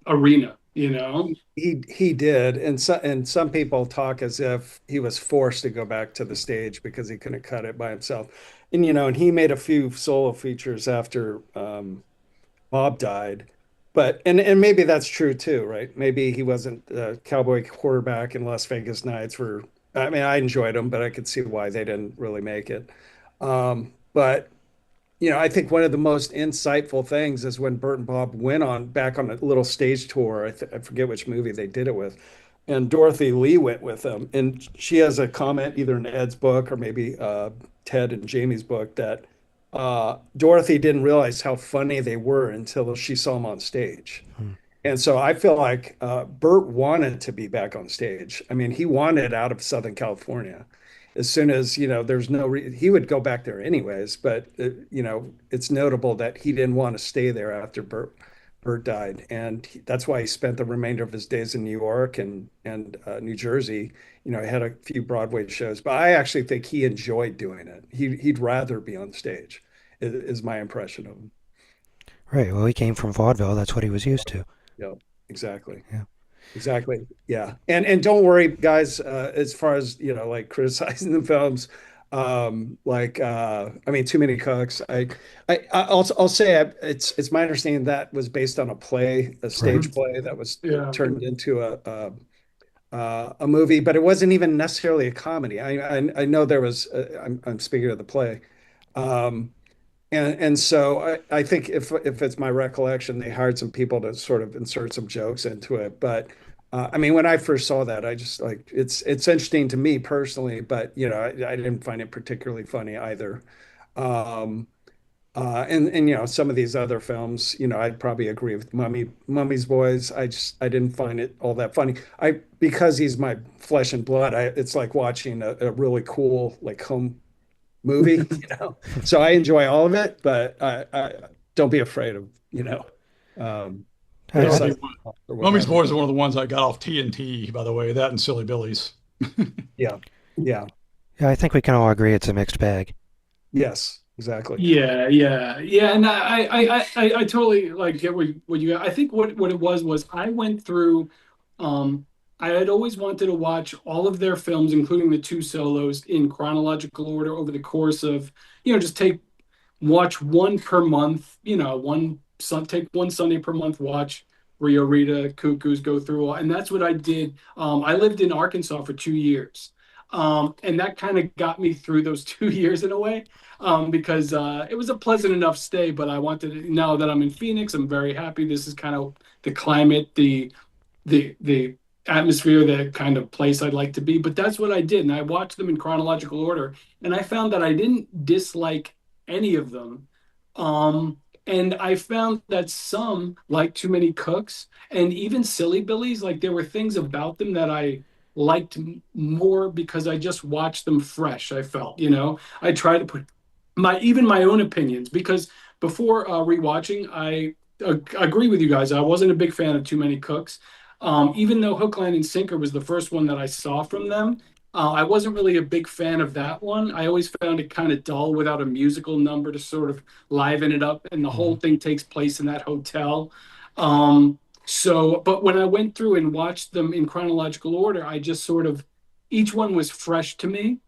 D: arena.
C: He did, and some people talk as if he was forced to go back to the stage because he couldn't cut it by himself. And he made a few solo features after Bob died. And maybe that's true too, right? Maybe he wasn't a cowboy quarterback in Las Vegas Nights were, I mean, I enjoyed them, but I could see why they didn't really make it. But I think one of the most insightful things is when Bert and Bob went on back on a little stage tour. I forget which movie they did it with, and Dorothy Lee went with them. And she has a comment either in Ed's book or maybe Ted and Jamie's book that Dorothy didn't realize how funny they were until she saw them on stage.
A: Hmm.
C: And so I feel like Bert wanted to be back on stage. I mean, he wanted out of Southern California. as soon as, there's no he would go back there anyways, but it's notable that he didn't want to stay there after Bert died, and that's why he spent the remainder of his days in New York and New Jersey. He had a few Broadway shows, but I actually think he enjoyed doing it. He'd rather be on stage, is my impression of him.
A: Right. Well, he came from vaudeville. That's what he was used to.
C: Yeah, exactly.
A: Yeah.
C: Exactly. Yeah. And don't worry, guys, as far as, like criticizing the films, I mean, Too Many Cooks. I'll say it's my understanding that was based on a play, a
A: Right.
C: stage play that was
D: Yeah.
C: turned into a movie, but it wasn't even necessarily a comedy. I know there was, I'm speaking of the play. Um, and so I think if it's my recollection, they hired some people to sort of insert some jokes into it. But I mean, when I first saw that, I just like it's interesting to me personally, but I didn't find it particularly funny either. Um, and some of these other films, I'd probably agree with Mummy's Boys. I didn't find it all that funny. Because he's my flesh and blood. It's like watching a really cool like home movie, So I enjoy all of it, but I don't be afraid of, um,
A: I,
B: Yeah,
C: criticizing or what
B: Mummy's
C: have you.
B: Boys are one of the ones I got off TNT, by the way. That and Silly Billies.
C: Yeah. Yeah.
A: yeah, I think we can all agree it's a mixed bag.
C: Yes, exactly.
D: Yeah, yeah, yeah, and I totally like get what you. I think what it was I went through. Um, I had always wanted to watch all of their films, including the two solos, in chronological order over the course of, just watch one per month, take one Sunday per month, watch Rio Rita, Cuckoos, go through all, and that's what I did. I lived in Arkansas for 2 years. And that kind of got me through those 2 years in a way, because it was a pleasant enough stay. But I wanted to, now that I'm in Phoenix, I'm very happy. This is kind of the climate, the atmosphere, the kind of place I'd like to be. But that's what I did, and I watched them in chronological order, and I found that I didn't dislike any of them. Um, and I found that some, like Too Many Cooks, and even Silly Billies, like there were things about them that I liked more because I just watched them fresh. I felt, I try to put my own opinions, because before rewatching, I agree with you guys. I wasn't a big fan of Too Many Cooks. Even though Hook, Line, and Sinker was the first one that I saw from them, I wasn't really a big fan of that one. I always found it kind of dull without a musical number to sort of liven it up, and the whole
A: Mhm.
D: thing takes place in that hotel. But when I went through and watched them in chronological order, I just sort of, each one was fresh to me.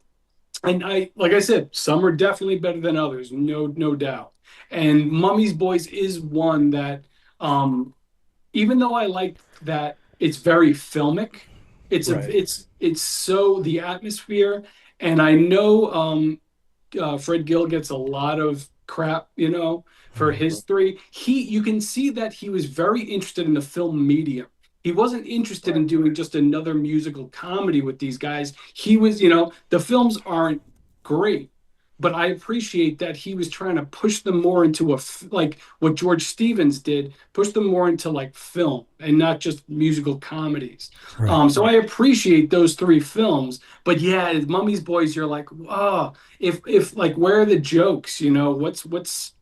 D: And like I said, some are definitely better than others, no doubt. And Mummy's Boys is one that, um, even though I like that it's very filmic,
C: Right.
D: it's so the atmosphere, and I know Fred Gill gets a lot of crap, for
A: Mhm.
D: his three. You can see that he was very interested in the film medium. He wasn't interested
C: Right.
D: in doing just another musical comedy with these guys. He was, the films aren't great, but I appreciate that he was trying to push them more into like what George Stevens did, push them more into like film and not just musical comedies.
A: Right.
D: So I appreciate those three films. But yeah, Mummy's Boys, you're like, oh, if like, where are the jokes? What's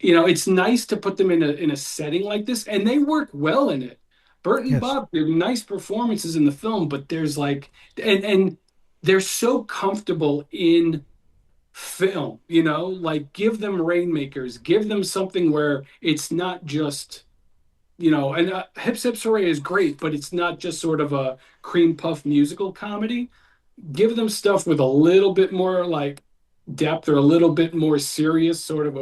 D: it's nice to put them in a setting like this, and they work well in it. Bert and
A: Yes.
D: Bob, they're nice performances in the film, but there's like, and they're so comfortable in film, like give them rainmakers, give them something where it's not just, and Hip Hip Hooray is great, but it's not just sort of a cream puff musical comedy. Give them stuff with a little bit more like depth or a little bit more serious sort of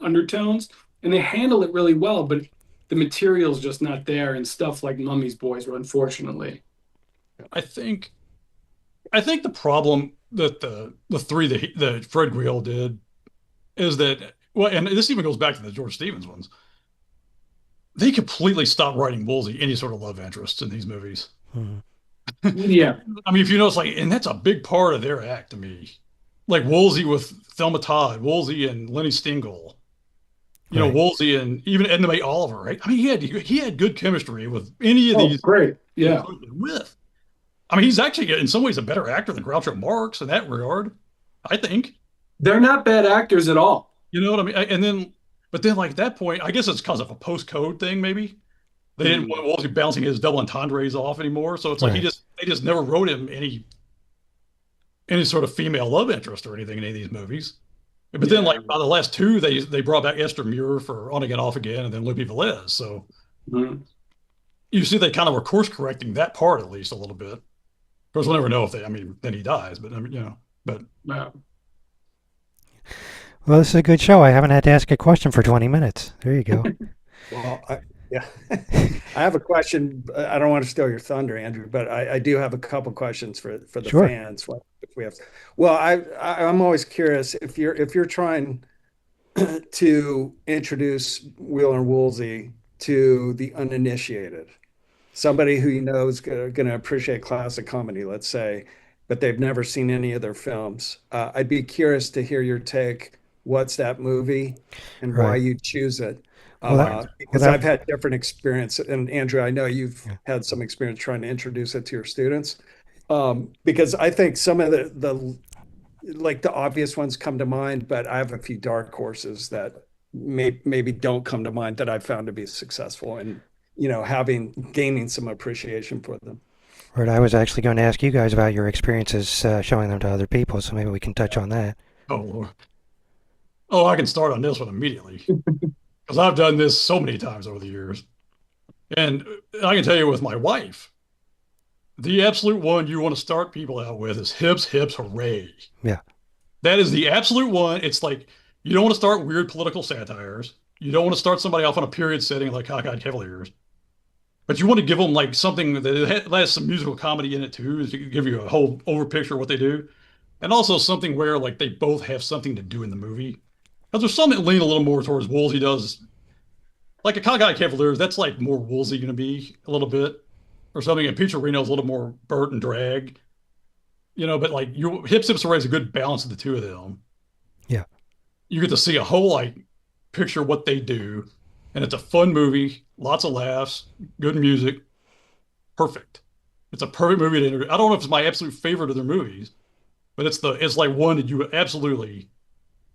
D: undertones, and they handle it really well. But the material's just not there, and stuff like Mummy's Boys, unfortunately.
B: I think I think the problem that the three that Fred Greil did is that, well, and this even goes back to the George Stevens ones. They completely stopped writing Woolsey any sort of love interest in these movies.
A: Mhm.
D: Yeah,
B: I mean, if you notice, like, and that's a big part of their act to me. Like Woolsey with Thelma Todd, Woolsey and Lenny Stingle,
A: Right.
B: Woolsey and even Edna Mae Oliver, right? I mean, he had good chemistry with any of
D: oh
B: these
D: great,
B: he
D: yeah.
B: put it with. I mean, he's actually in some ways a better actor than Groucho Marx in that regard, I think.
D: They're not bad actors at all.
B: You know what I mean? And then, but then like at that point, I guess it's because of a post-code thing, maybe. They didn't
D: Hmm.
B: want Wolsey bouncing his double entendres off anymore. So it's like
A: Right.
B: they just never wrote him any sort of female love interest or anything in any of these movies. But then like
D: Yeah.
B: by the last two, they brought back Esther Muir for On Again, Off Again, and then Lupe Velez. So
D: Mhm.
B: you see they kind of were course correcting that part at least a little bit. Of course, we'll never know if I mean, then he dies, but I mean, but
D: Yeah.
A: Well, this is a good show. I haven't had to ask a question for 20 minutes. There you go.
C: Well, yeah, I have a question. I don't want to steal your thunder, Andrew, but I do have a couple questions for the
A: Sure.
C: fans. What if we have? Well, I'm always curious if you're trying to introduce Wheeler Woolsey to the uninitiated, somebody who you know is going to appreciate classic comedy, let's say, but they've never seen any of their films. I'd be curious to hear your take. What's that movie and why
A: Right.
C: you choose it?
A: Well, that, well,
C: Because
A: that,
C: I've had different experience, and Andrew, I know you've
A: yeah.
C: had some experience trying to introduce it to your students. Because I think some of the like the obvious ones come to mind, but I have a few dark horses that maybe don't come to mind that I've found to be successful and having gaining some appreciation for them.
A: Right. I was actually going to ask you guys about your experiences showing them to other people, so maybe we can touch on that.
B: oh Lord. Oh, I can start on this one immediately because I've done this so many times over the years. And I can tell you with my wife, the absolute one you want to start people out with is hips, hips, hooray.
A: Yeah.
B: That is the absolute one. It's like you don't want to start weird political satires. You don't want to start somebody off on a period setting like Cockeyed Cavaliers. But you want to give them like something that has some musical comedy in it too, to give you a whole over picture of what they do. And also something where like they both have something to do in the movie. Because there's some that lean a little more towards Woolsey does. Like a Cockeyed Cavaliers, that's like more Woolsey going to be a little bit. Or something. And Peach Reno's a little more Bert and Drag. But like you Hip Sips is a good balance of the two of them.
A: Yeah.
B: You get to see a whole like picture of what they do. And it's a fun movie, lots of laughs, good music, perfect. It's a perfect movie to introduce. I don't know if it's my absolute favorite of their movies, but it's like one that you would absolutely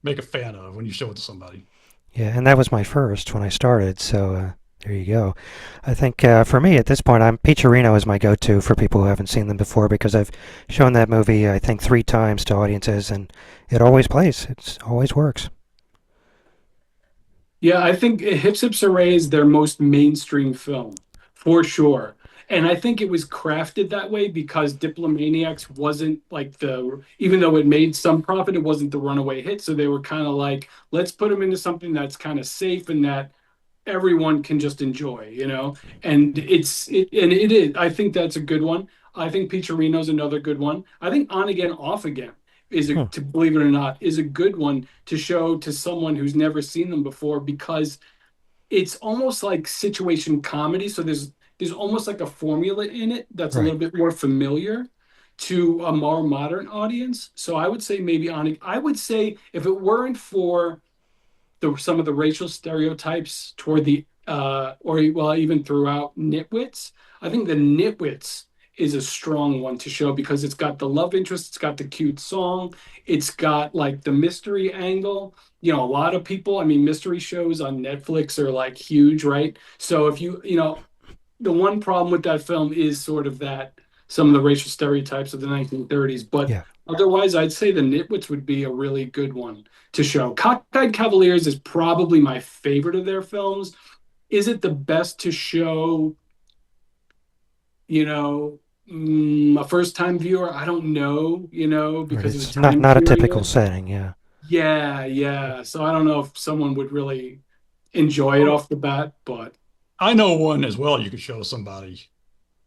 B: make a fan of when you show it to somebody.
A: Yeah. And that was my first when I started, so there you go. I think for me at this point, Peacherino is my go-to for people who haven't seen them before because I've shown that movie I think 3 times to audiences, and it always plays. It always works.
D: Yeah, I think Hips Hips Hooray is their most mainstream film, for sure. And I think it was crafted that way because Diplomaniacs wasn't like even though it made some profit, it wasn't the runaway hit. So they were kind of like, let's put them into something that's kind of safe and that everyone can just enjoy. And it is. I think that's a good one. I think Peacherino's another good one. I think On Again, Off Again
A: Hmm.
D: to believe it or not, is a good one to show to someone who's never seen them before because it's almost like situation comedy. So there's almost like a formula in it that's a
A: Right.
D: little bit more familiar to a more modern audience. So I would say maybe on I would say if it weren't for some of the racial stereotypes toward the or well even throughout Nitwits. I think the Nitwits is a strong one to show because it's got the love interest, it's got the cute song, it's got like the mystery angle. A lot of people, I mean, mystery shows on Netflix are like huge, right? So if the one problem with that film is sort of that some of the racial stereotypes of the 1930s, but
A: Yeah.
D: otherwise, I'd say the Nitwits would be a really good one to show. Cockeyed Cavaliers is probably my favorite of their films. Is it the best to show, you know, a first time viewer? I don't know,
A: Right.
D: because of the
A: It's not
D: time
A: not a typical
D: period.
A: setting. Yeah.
D: Yeah, yeah. So I don't know if someone would really enjoy it
B: Oh,
D: off the bat, but
B: I know one as well you could show somebody.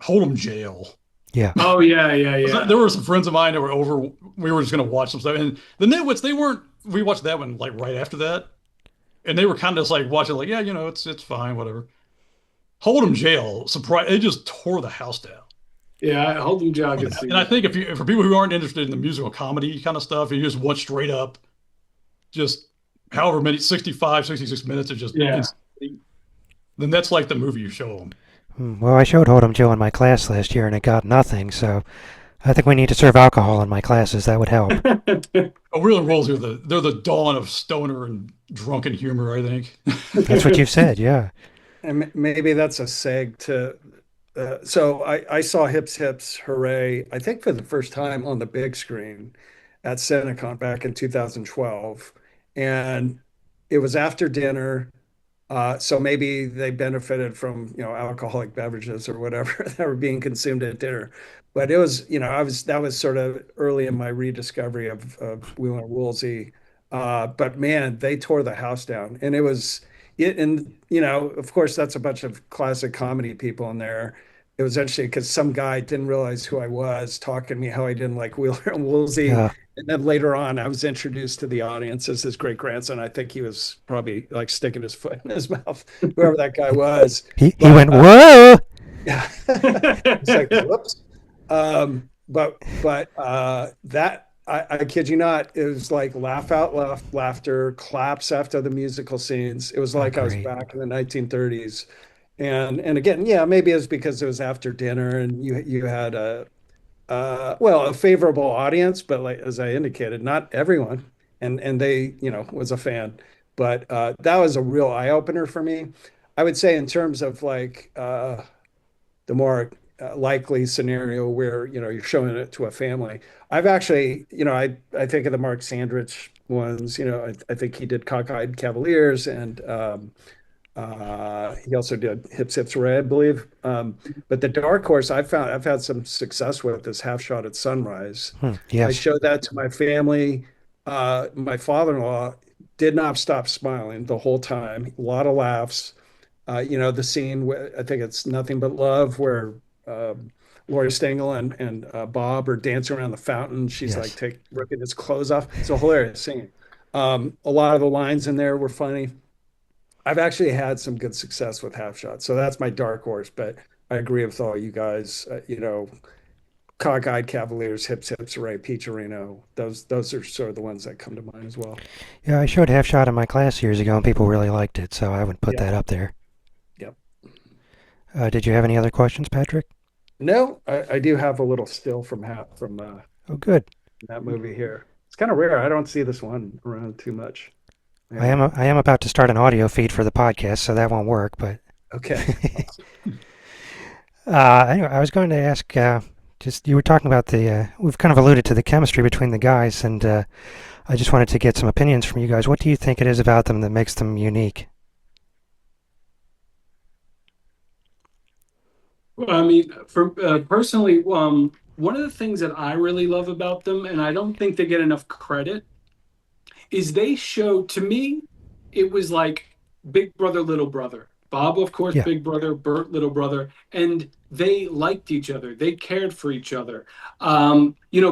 B: Hold 'em Jail.
A: Yeah.
D: oh yeah, yeah, yeah.
B: There were some friends of mine that were over. We were just going to watch some stuff, and the Nitwits they weren't. We watched that one like right after that, and they were kind of just like watching, like, yeah, it's fine, whatever. Hold 'em Jail, surprise! It just tore the house down.
D: Yeah, Holden Jog could
B: And I
D: see.
B: think if for people who aren't interested in the musical comedy kind of stuff, you just want straight up, just however many 65, 66 minutes of just
D: Yeah.
B: insanity, then that's like the movie you show them.
A: Well, I showed Hold'em Joe in my class last year and it got nothing, so I think we need to serve alcohol in my classes. That would help.
B: Oh, Wheeler Woolsey are they're the dawn of stoner and drunken humor, I think.
A: That's what you've said, yeah.
C: And maybe that's a seg to. So I saw Hips Hips Hooray, I think for the first time on the big screen at Cinecon back in 2012. And it was after dinner. So maybe they benefited from, alcoholic beverages or whatever that were being consumed at dinner. But it was, that was sort of early in my rediscovery of Wheeler Woolsey. But man, they tore the house down. And and of course, that's a bunch of classic comedy people in there. It was interesting because some guy didn't realize who I was, talking to me how I didn't like Wheeler and Woolsey.
A: Uh,
C: And then later on, I was introduced to the audience as his great grandson. I think he was probably like sticking his foot in his mouth, whoever that guy was.
A: he
C: But
A: went, whoa!
C: yeah, it's like whoops. That I kid you not, it was like laugh out loud laughter, claps after the musical scenes. It was
A: Oh,
C: like I was
A: great.
C: back in the 1930s. And again, yeah, maybe it's because it was after dinner and you had a favorable audience, but like as I indicated, not everyone, and they, was a fan. But that was a real eye opener for me. I would say in terms of like the more likely scenario where you're showing it to a family. I've actually, I think of the Mark Sandrich ones. I think he did Cockeyed Cavaliers, and he also did Hips Hips Hooray, I believe. But the dark horse I've had some success with is Half Shot at Sunrise. I
A: Yes,
C: showed that to my family. My father-in-law did not stop smiling the whole time. A lot of laughs. The scene where I think it's Nothing But Love, where Lori Stengel and Bob are dancing around the fountain. She's like
A: yes.
C: ripping his clothes off. It's a hilarious scene. A lot of the lines in there were funny. I've actually had some good success with half shots, so that's my dark horse. But I agree with all you guys. Cockeyed Cavaliers, Hips Hips Hooray, Peacherino. Those are sort of the ones that come to mind as well.
A: Yeah, I showed Half Shot in my class years ago and people really liked it, so I would put
C: Yeah.
A: that up there.
C: Yep.
A: Did you have any other questions, Patrick?
C: No, I do have a little still from
A: Oh, good.
C: that movie here. It's kind of rare. I don't see this one around too much. Yeah.
A: I am about to start an audio feed for the podcast, so that won't work, but
C: Okay.
A: anyway, I was going to ask, just you were talking about we've kind of alluded to the chemistry between the guys, and I just wanted to get some opinions from you guys. What do you think it is about them that makes them unique?
D: I mean, for personally, one of the things that I really love about them, and I don't think they get enough credit, is they show to me it was like big brother little brother. Bob, of course,
A: Yeah,
D: big brother, Bert, little brother, and they liked each other, they cared for each other.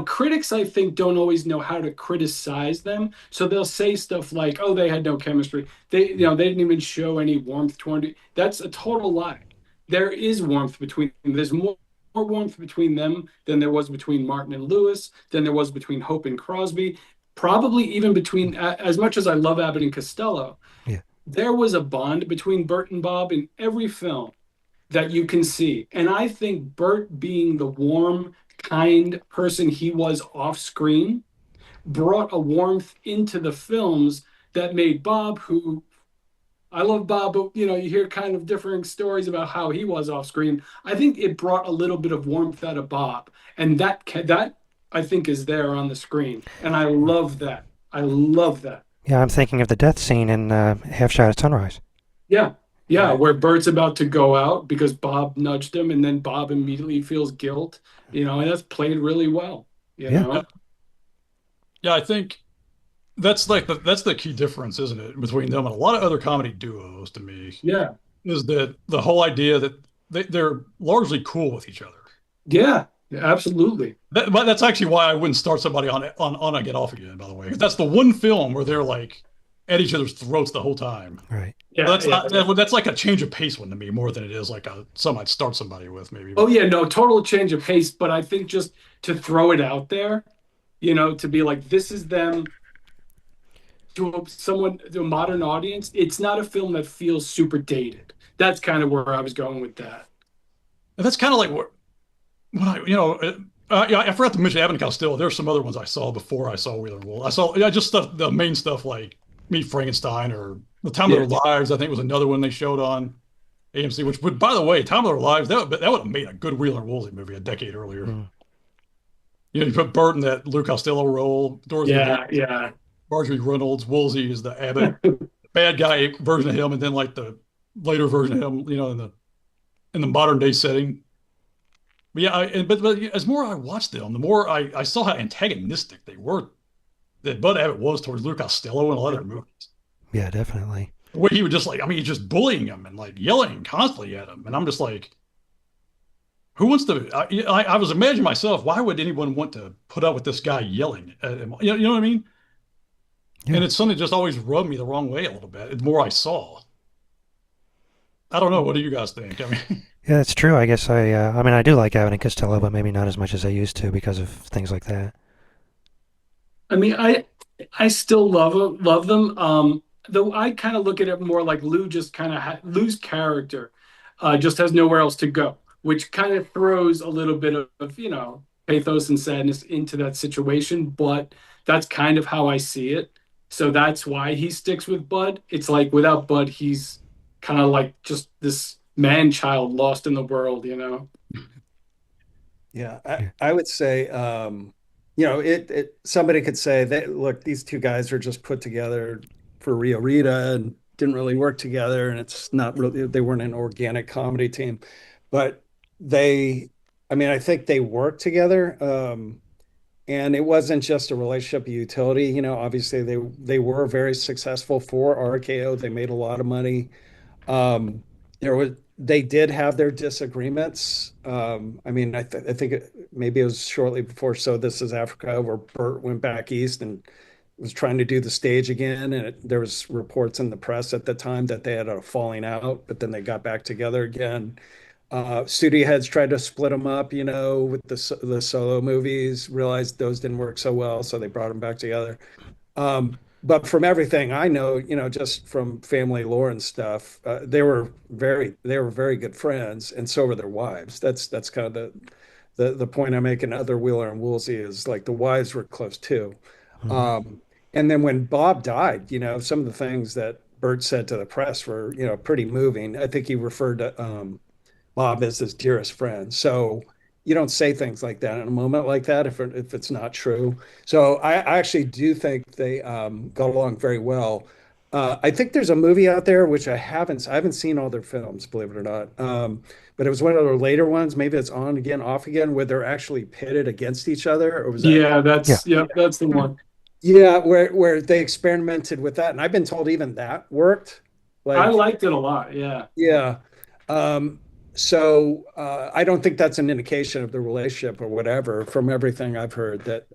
D: Critics, I think, don't always know how to criticize them, so they'll say stuff like, oh, they had no chemistry, they didn't even show any warmth toward it. That's a total lie. There is warmth between them. There's more warmth between them than there was between Martin and Lewis, than there was between Hope and Crosby, probably even between, as much as I love Abbott and Costello,
A: yeah,
D: there was a bond between Bert and Bob in every film that you can see. And I think Bert, being the warm, kind person he was off screen, brought a warmth into the films that made Bob, who I love Bob, but you hear kind of differing stories about how he was off screen. I think it brought a little bit of warmth out of Bob, and that I think is there on the screen, and I love that. I love that.
A: yeah. I'm thinking of the death scene in Half Shot at Sunrise.
D: Yeah, yeah,
C: Right.
D: where Bert's about to go out because Bob nudged him, and then Bob immediately feels guilt. And that's played really well. You
A: Yeah,
B: Yeah,
D: know,
B: yeah, I think that's the key difference, isn't it, between them and a lot of other comedy duos to me,
D: yeah,
B: is that the whole idea that they're largely cool with each other.
D: yeah, absolutely.
B: But that's actually why I wouldn't start somebody on a Get Off Again, by the way. 'Cause that's the one film where they're like at each other's throats the whole time.
A: right.
B: Well,
D: Yeah, yeah.
B: that's like a change of pace one to me more than it is like some I'd start somebody with maybe.
D: Oh yeah, no, total change of pace. But I think just to throw it out there, to be like, this is them to a modern audience. It's not a film that feels super dated. That's kind of where I was going with that.
B: that's kind of like what I, yeah, I forgot to mention Abbott and Costello. There's some other ones I saw before I saw Wheeler and Wolf. I saw, yeah, just stuff, the main stuff like Meet Frankenstein or The Time of
C: Yeah.
B: Their Lives, I think was another one they showed on AMC, which would, by the way, Time of Their Lives, that would have made a good Wheeler and Woolsey movie a decade earlier.
A: Mm.
B: You put Bert in that Lou Costello role, Dorothy Day,
D: Yeah, yeah.
B: Marjorie Reynolds, Woolsey is the Abbott bad guy version of him, and then like the later version of him, in the modern day setting. But yeah, but as more I watched them, the more I saw how antagonistic they were, that Bud Abbott was towards Lou Costello in a lot of their movies.
A: Yeah, definitely.
B: The way he would just like, I mean, he's just bullying him and like yelling constantly at him, and I'm just like, who wants to? I was imagining myself, why would anyone want to put up with this guy yelling at him? You know what I mean?
A: Yeah.
B: And it's something that just always rubbed me the wrong way a little bit. The more I saw, I don't know. What do you guys think? I mean,
A: Yeah, that's true. I guess I mean, I do like Abbott and Costello, but maybe not as much as I used to because of things like that.
D: I mean, I still love them. Though I kind of look at it more like Lou just kind of Lou's character just has nowhere else to go, which kind of throws a little bit of, pathos and sadness into that situation. But that's kind of how I see it. So that's why he sticks with Bud. It's like without Bud, he's kind of like just this man child lost in the world, you know?
C: Yeah,
A: Yeah.
C: I would say, it somebody could say that, look, these two guys are just put together for Rio Rita and didn't really work together, and it's not really, they weren't an organic comedy team, but they, I mean, I think they worked together. And it wasn't just a relationship of utility. Obviously they were very successful for RKO. They made a lot of money. They did have their disagreements. I mean, I think maybe it was shortly before So This Is Africa, where Bert went back east and was trying to do the stage again, and there was reports in the press at the time that they had a falling out, but then they got back together again. Studio heads tried to split them up, with the solo movies, realized those didn't work so well, so they brought them back together. But from everything I know, just from family lore and stuff, they were very good friends, and so were their wives. That's kind of the point I make in other Wheeler and Woolsey is like the wives were close too.
A: Hmm.
C: Um, and then when Bob died, some of the things that Bert said to the press were, pretty moving. I think he referred to Bob is his dearest friend. So you don't say things like that in a moment like that if it's not true. So I actually do think they got along very well. I think there's a movie out there which I haven't seen all their films, believe it or not. But it was one of the later ones. Maybe it's on again, off again, where they're actually pitted against each other. Or was that?
D: Yeah,
A: Yeah.
D: that's the one.
C: Yeah, where they experimented with that, and I've been told even that worked.
D: I
C: Like,
D: liked it a lot. Yeah.
C: yeah. Um, so I don't think that's an indication of the relationship or whatever. From everything I've heard, that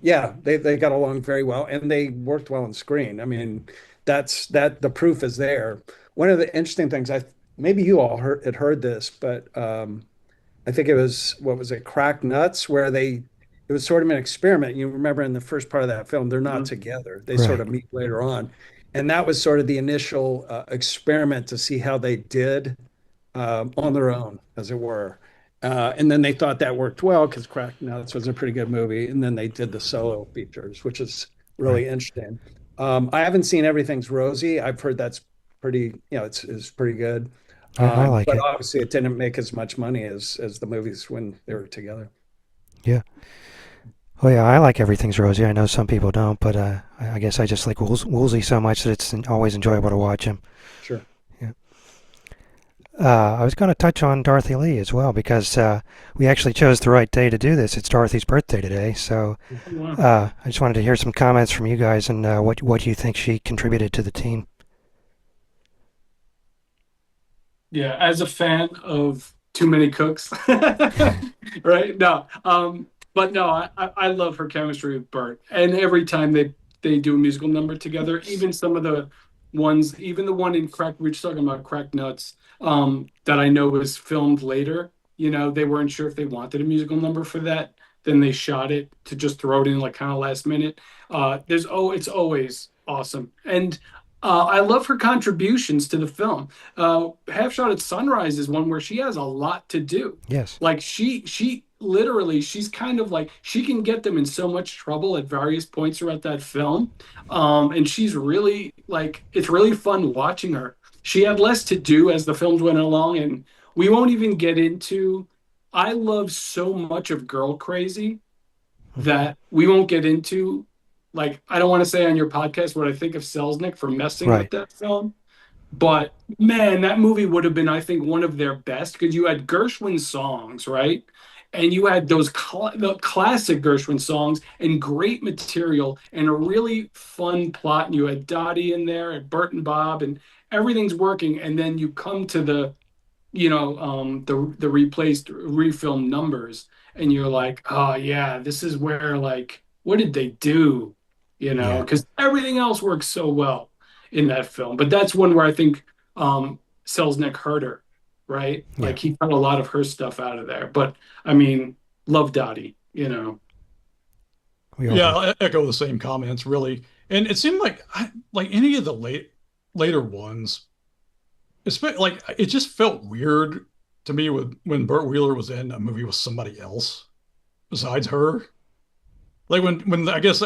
C: yeah, they got along very well and they worked well on screen. I mean, the proof is there. One of the interesting things, I maybe you all had heard this, but I think it was, what was it, Crack Nuts, where it was sort of an experiment. You remember in the first part of that film, they're not
D: Mhm.
C: together. They sort
A: Right.
C: of meet later on. And that was sort of the initial experiment to see how they did on their own, as it were. And then they thought that worked well because Crack Nuts was a pretty good movie. And then they did the solo features, which is
A: Right.
C: really interesting. I haven't seen Everything's Rosy. I've heard that's pretty, it's pretty good.
A: I like
C: But
A: it.
C: obviously it didn't make as much money as the movies when they were together.
A: Yeah. Oh yeah, I like Everything's Rosy. I know some people don't, but I guess I just like Woolsey so much that it's always enjoyable to watch him.
C: Sure.
A: Yeah. I was going to touch on Dorothy Lee as well because we actually chose the right day to do this. It's Dorothy's birthday today, so
D: Wow.
A: I just wanted to hear some comments from you guys and what you think she contributed to the team.
D: Yeah, as a fan of Too Many Cooks, right? No, but no, I love her chemistry with Bert, and every time they do a musical number together, even some of the ones, even the one in Crack, we were just talking about Crack Nuts, that I know was filmed later. They weren't sure if they wanted a musical number for that. Then they shot it to just throw it in like kind of last minute. It's always awesome, and I love her contributions to the film. Half Shot at Sunrise is one where she has a lot to do.
A: Yes.
D: Like she literally, she's kind of like she can get them in so much trouble at various points throughout that film. And she's really like it's really fun watching her. She had less to do as the films went along, and we won't even get into. I love so much of Girl Crazy that we won't get into. Like, I don't want to say on your podcast what I think of Selznick for messing with
A: Right.
D: that film, but man, that movie would have been, I think, one of their best because you had Gershwin songs, right? And you had the classic Gershwin songs and great material and a really fun plot. And you had Dottie in there and Bert and Bob, and everything's working. And then you come to the replaced refilm numbers, and you're like, oh yeah, this is where like, what did they do?
A: Yeah.
D: Because everything else works so well in that film. But that's one where I think Selznick hurt her, right?
A: Yeah.
D: Like he cut a lot of her stuff out of there. But I mean, love Dottie.
A: We all
B: Yeah,
A: do.
B: I echo the same comments, really. And it seemed like like any of the later ones, like it just felt weird to me when Bert Wheeler was in a movie with somebody else besides her. Like when I guess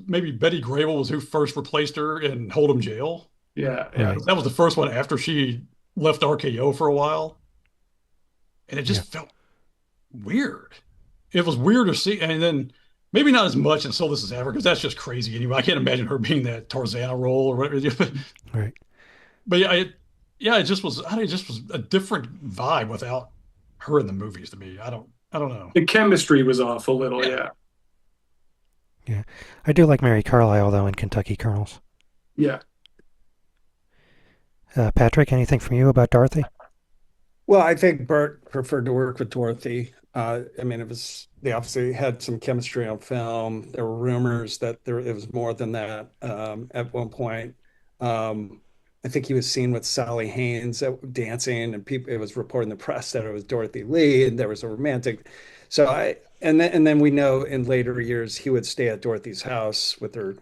B: maybe Betty Grable was who first replaced her in Hold'em Jail.
D: Yeah, yeah.
A: Right.
B: That was the first one after she left RKO for a while, and it
A: Yeah.
B: just felt weird. It was weird to see, and then maybe not as much in So This Is Ever because that's just crazy anyway. I can't imagine her being that Tarzana role or whatever.
A: Right.
B: But yeah, it just was a different vibe without her in the movies to me. I don't know.
D: The chemistry was off a little,
B: Yeah.
D: yeah.
A: Yeah. I do like Mary Carlisle though in Kentucky Colonels.
D: Yeah.
A: Patrick, anything from you about Dorothy?
C: Well, I think Bert preferred to work with Dorothy. I mean, they obviously had some chemistry on film. There were rumors that it was more than that at one point. Um, I think he was seen with Sally Haynes dancing, and people. It was reported in the press that it was Dorothy Lee, and there was a romantic. So and then we know in later years he would stay at Dorothy's house with her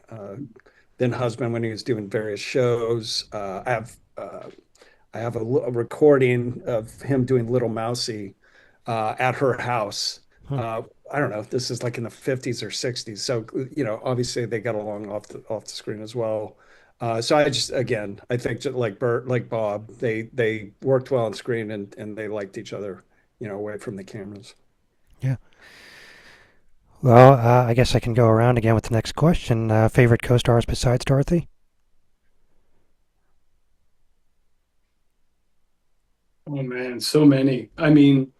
C: then husband when he was doing various shows. I have a recording of him doing Little Mousy at her house.
A: Hmm.
C: I don't know. This is like in the 50s or 60s. So, obviously they got along off the screen as well. So again, I think just like Bert, like Bob, they worked well on screen and they liked each other, away from the cameras.
A: Yeah. Well, I guess I can go around again with the next question. Favorite co-stars besides Dorothy?
D: Oh man, so many. I mean,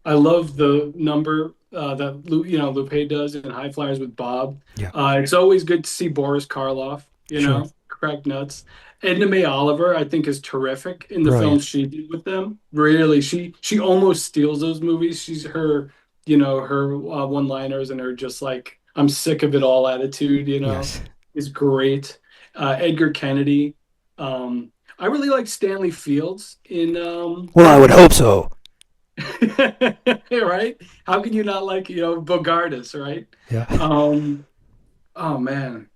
D: I love the number that Lupe does in High Flyers with Bob.
A: Yeah.
D: It's always good to see Boris Karloff,
A: Sure.
D: crack nuts. Edna Mae Oliver, I think, is terrific in the
A: Brilliant.
D: films she did with them. Really, she almost steals those movies. She's her one-liners and her just like I'm sick of it all attitude,
A: Yes.
D: is great. Edgar Kennedy. I really like Stanley Fields in
A: Well, I would hope so.
D: right? How can you not like, Bogardus, right?
A: Yeah.
D: Um, oh man.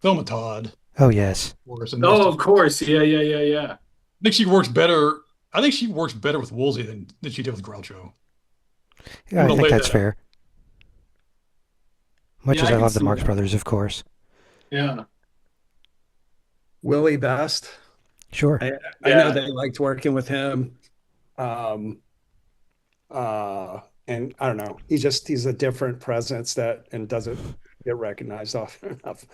B: Thelma Todd, of
A: Oh, yes.
B: course, and
D: Oh, of course. Yeah, yeah, yeah, yeah.
B: think she works better. I think she works better with Woolsey than she did with Groucho.
A: Yeah,
B: I'm
A: I
B: gonna
A: think
B: lay
A: that's
B: that out.
A: fair. Much
D: Yeah,
A: as
D: I
A: I
D: can
A: love the
D: see
A: Marx
D: that.
A: Brothers, of course.
D: Yeah.
C: Willie Best.
A: Sure.
C: I know
D: Yeah.
C: they liked working with him. Um, and I don't know. He's a different presence and doesn't get recognized often enough.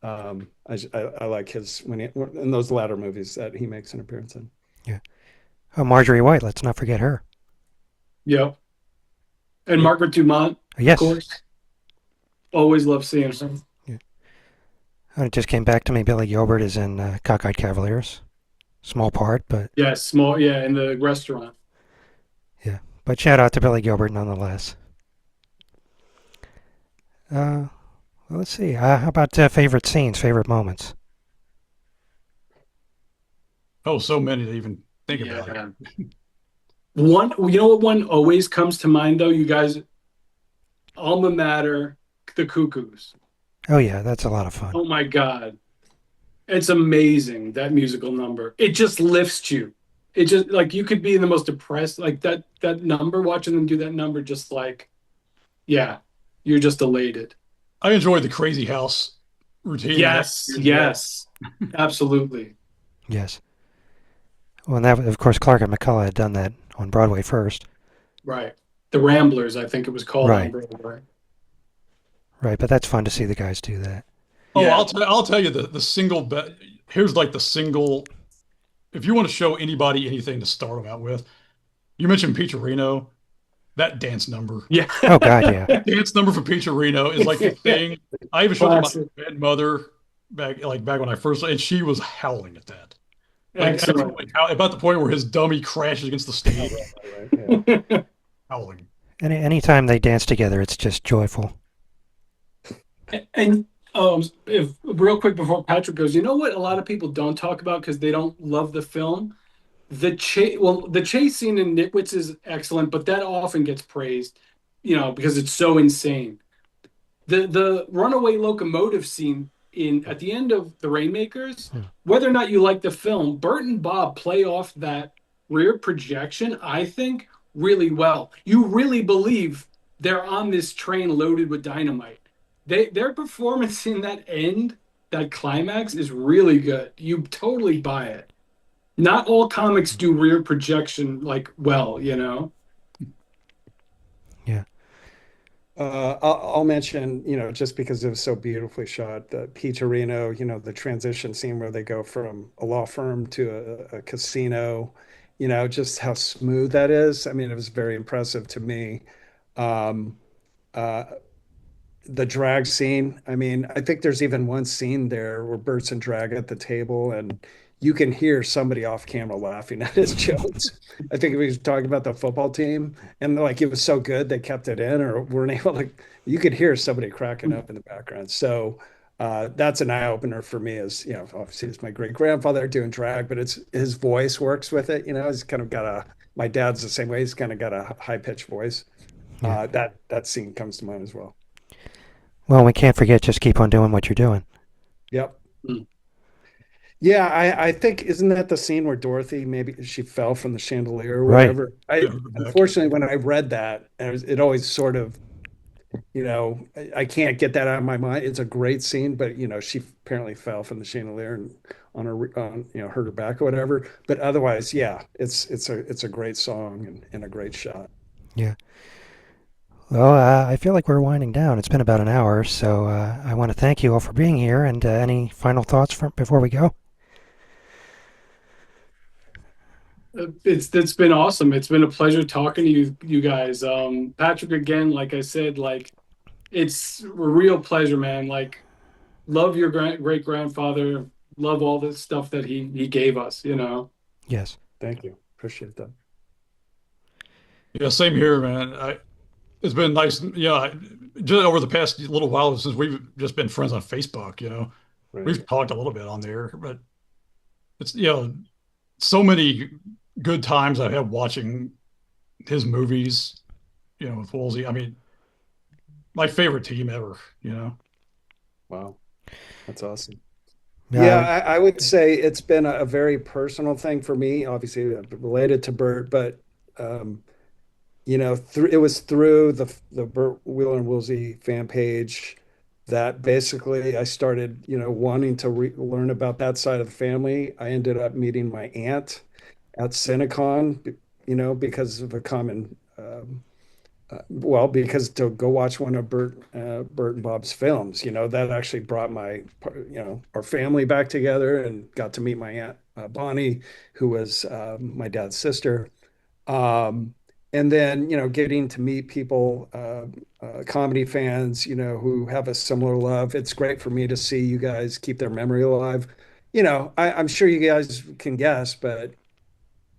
C: I like his in those latter movies that he makes an appearance in.
A: Yeah. Oh, Marjorie White. Let's not forget her.
D: Yep. And
B: Yep.
D: Margaret Dumont, of
A: Yes.
D: course. Always love seeing her.
A: Yeah. It just came back to me. Billy Gilbert is in Cockeyed Cavaliers. Small part, but
D: Yeah, small, yeah, in the restaurant.
A: yeah. But shout out to Billy Gilbert nonetheless. Well, let's see. How about favorite scenes, favorite moments?
B: Oh, so many to even think about it.
D: Yeah. One, what one always comes to mind though, you guys, Alma Mater, the Cuckoos.
A: Oh, yeah. That's a lot of fun.
D: Oh my God. It's amazing, that musical number. It just lifts you. It just like you could be in the most depressed like that number, watching them do that number, just like, yeah, you're just elated.
B: I enjoyed the crazy house routine in that
D: Yes,
B: as well.
D: yes, absolutely.
A: Yes. Well, and that, of course, Clark and McCullough had done that on Broadway first.
D: Right. The Ramblers, I think it was called on
A: Right.
D: Broadway.
A: Right. But that's fun to see the guys do that.
B: Oh,
D: Yeah.
B: I'll tell you the single here's like the single if you want to show anybody anything to start them out with. You mentioned Reno. That dance number.
D: Yeah.
A: Oh, God, yeah.
B: That dance number for Reno is like the thing. I even showed it to my
D: Classic.
B: grandmother back when I first, and she was howling at that. Like
D: Excellent.
B: absolutely about the point where his dummy crashes against the
C: Oh,
B: stage,
C: right, right,
B: howling.
A: Anytime they dance together, it's just joyful.
D: And if real quick before Patrick goes, you know what a lot of people don't talk about because they don't love the film? The chase scene in Nitwits is excellent, but that often gets praised, because it's so insane. The runaway locomotive scene in at the end of The Rainmakers,
A: Hmm.
D: whether or not you like the film, Bert and Bob play off that rear projection, I think, really well. You really believe they're on this train loaded with dynamite. Their performance in that climax is really good. You totally buy it. Not all comics do rear projection like well.
A: Yeah.
C: I'll mention, just because it was so beautifully shot, the Reno, the transition scene where they go from a law firm to a casino, just how smooth that is. I mean, it was very impressive to me. Um, uh, the drag scene. I mean, I think there's even one scene there where Bert's in drag at the table and you can hear somebody off camera laughing at his jokes. I think he was talking about the football team and like it was so good they kept it in or weren't able to, you could hear somebody cracking up in the background. So that's an eye opener for me as, obviously it's my great grandfather doing drag, but it's his voice works with it. He's kind of got my dad's the same way. He's kind of got a high pitched voice.
A: Yeah.
C: That scene comes to mind as well.
A: Well, we can't forget just keep on doing what you're doing.
C: Yep.
D: Mm.
C: Yeah, I think isn't that the scene where Dorothy maybe she fell from the chandelier or
A: Right.
C: whatever?
B: Yeah,
C: I
B: back.
C: unfortunately when I read that, it always sort of, I can't get that out of my mind. It's a great scene, but she apparently fell from the chandelier and hurt her back or whatever. But otherwise, yeah, it's a great song and a great shot.
A: Yeah. Well, I feel like we're winding down. It's been about an hour, so I want to thank you all for being here. And any final thoughts before we go?
D: It's been awesome. It's been a pleasure talking to you guys. Patrick, again, like I said, like it's a real pleasure, man. Like love your great grandfather. Love all the stuff that he gave us.
A: Yes.
C: Thank you. Appreciate that.
B: Yeah, same here, man. It's been nice. Just over the past little while since we've just been friends on Facebook.
C: Right.
B: We've talked a little bit on there, but it's so many good times I've had watching his movies. With Woolsey. I mean, my favorite team ever.
C: Wow. That's awesome. Yeah,
A: Uh,
C: I would say it's been a very personal thing for me, obviously related to Bert, but um, it was through the Bert Wheeler and Woolsey fan page that basically I started, wanting to learn about that side of the family. I ended up meeting my aunt at Cinecon, because of a common, well, because to go watch one of Bert and Bob's films, that actually brought our family back together and got to meet my aunt Bonnie, who was my dad's sister. Um, and then, getting to meet people, comedy fans, who have a similar love. It's great for me to see you guys keep their memory alive. I'm sure you guys can guess, but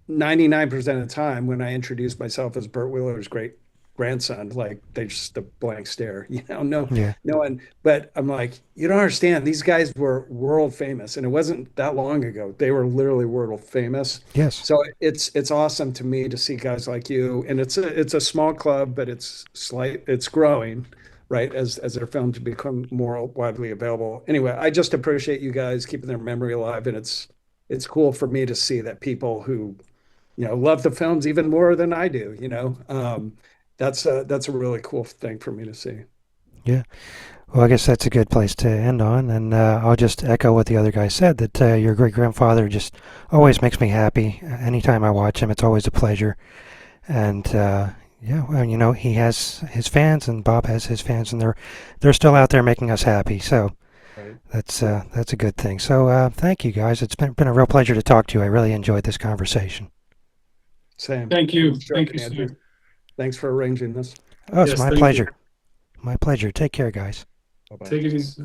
C: 99% of the time when I introduce myself as Bert Wheeler's great grandson, like they just a blank stare,
A: yeah.
C: no one, but I'm like, you don't understand. These guys were world famous and it wasn't that long ago. They were literally world famous.
A: Yes.
C: So it's awesome to me to see guys like you. And it's a small club, but it's growing. right, as their films become more widely available. Anyway, I just appreciate you guys keeping their memory alive, and it's cool for me to see that people who love the films even more than I do. That's a really cool thing for me to see.
A: Yeah. Well, I guess that's a good place to end on, and I'll just echo what the other guy said, that your great grandfather just always makes me happy. Anytime I watch him, it's always a pleasure. And yeah, well, he has his fans, and Bob has his fans, and they're still out there making us happy. So
C: Right.
A: that's a good thing. So thank you guys. It's been a real pleasure to talk to you. I really enjoyed this conversation.
C: Same.
D: Thank you.
C: Nice
D: Thank you,
C: talking,
D: sir.
C: Andrew. Thanks for arranging this.
A: Oh, it's
D: Yes,
A: my
D: thank you.
A: pleasure. My pleasure. Take care, guys.
C: Bye bye.
D: Take it easy.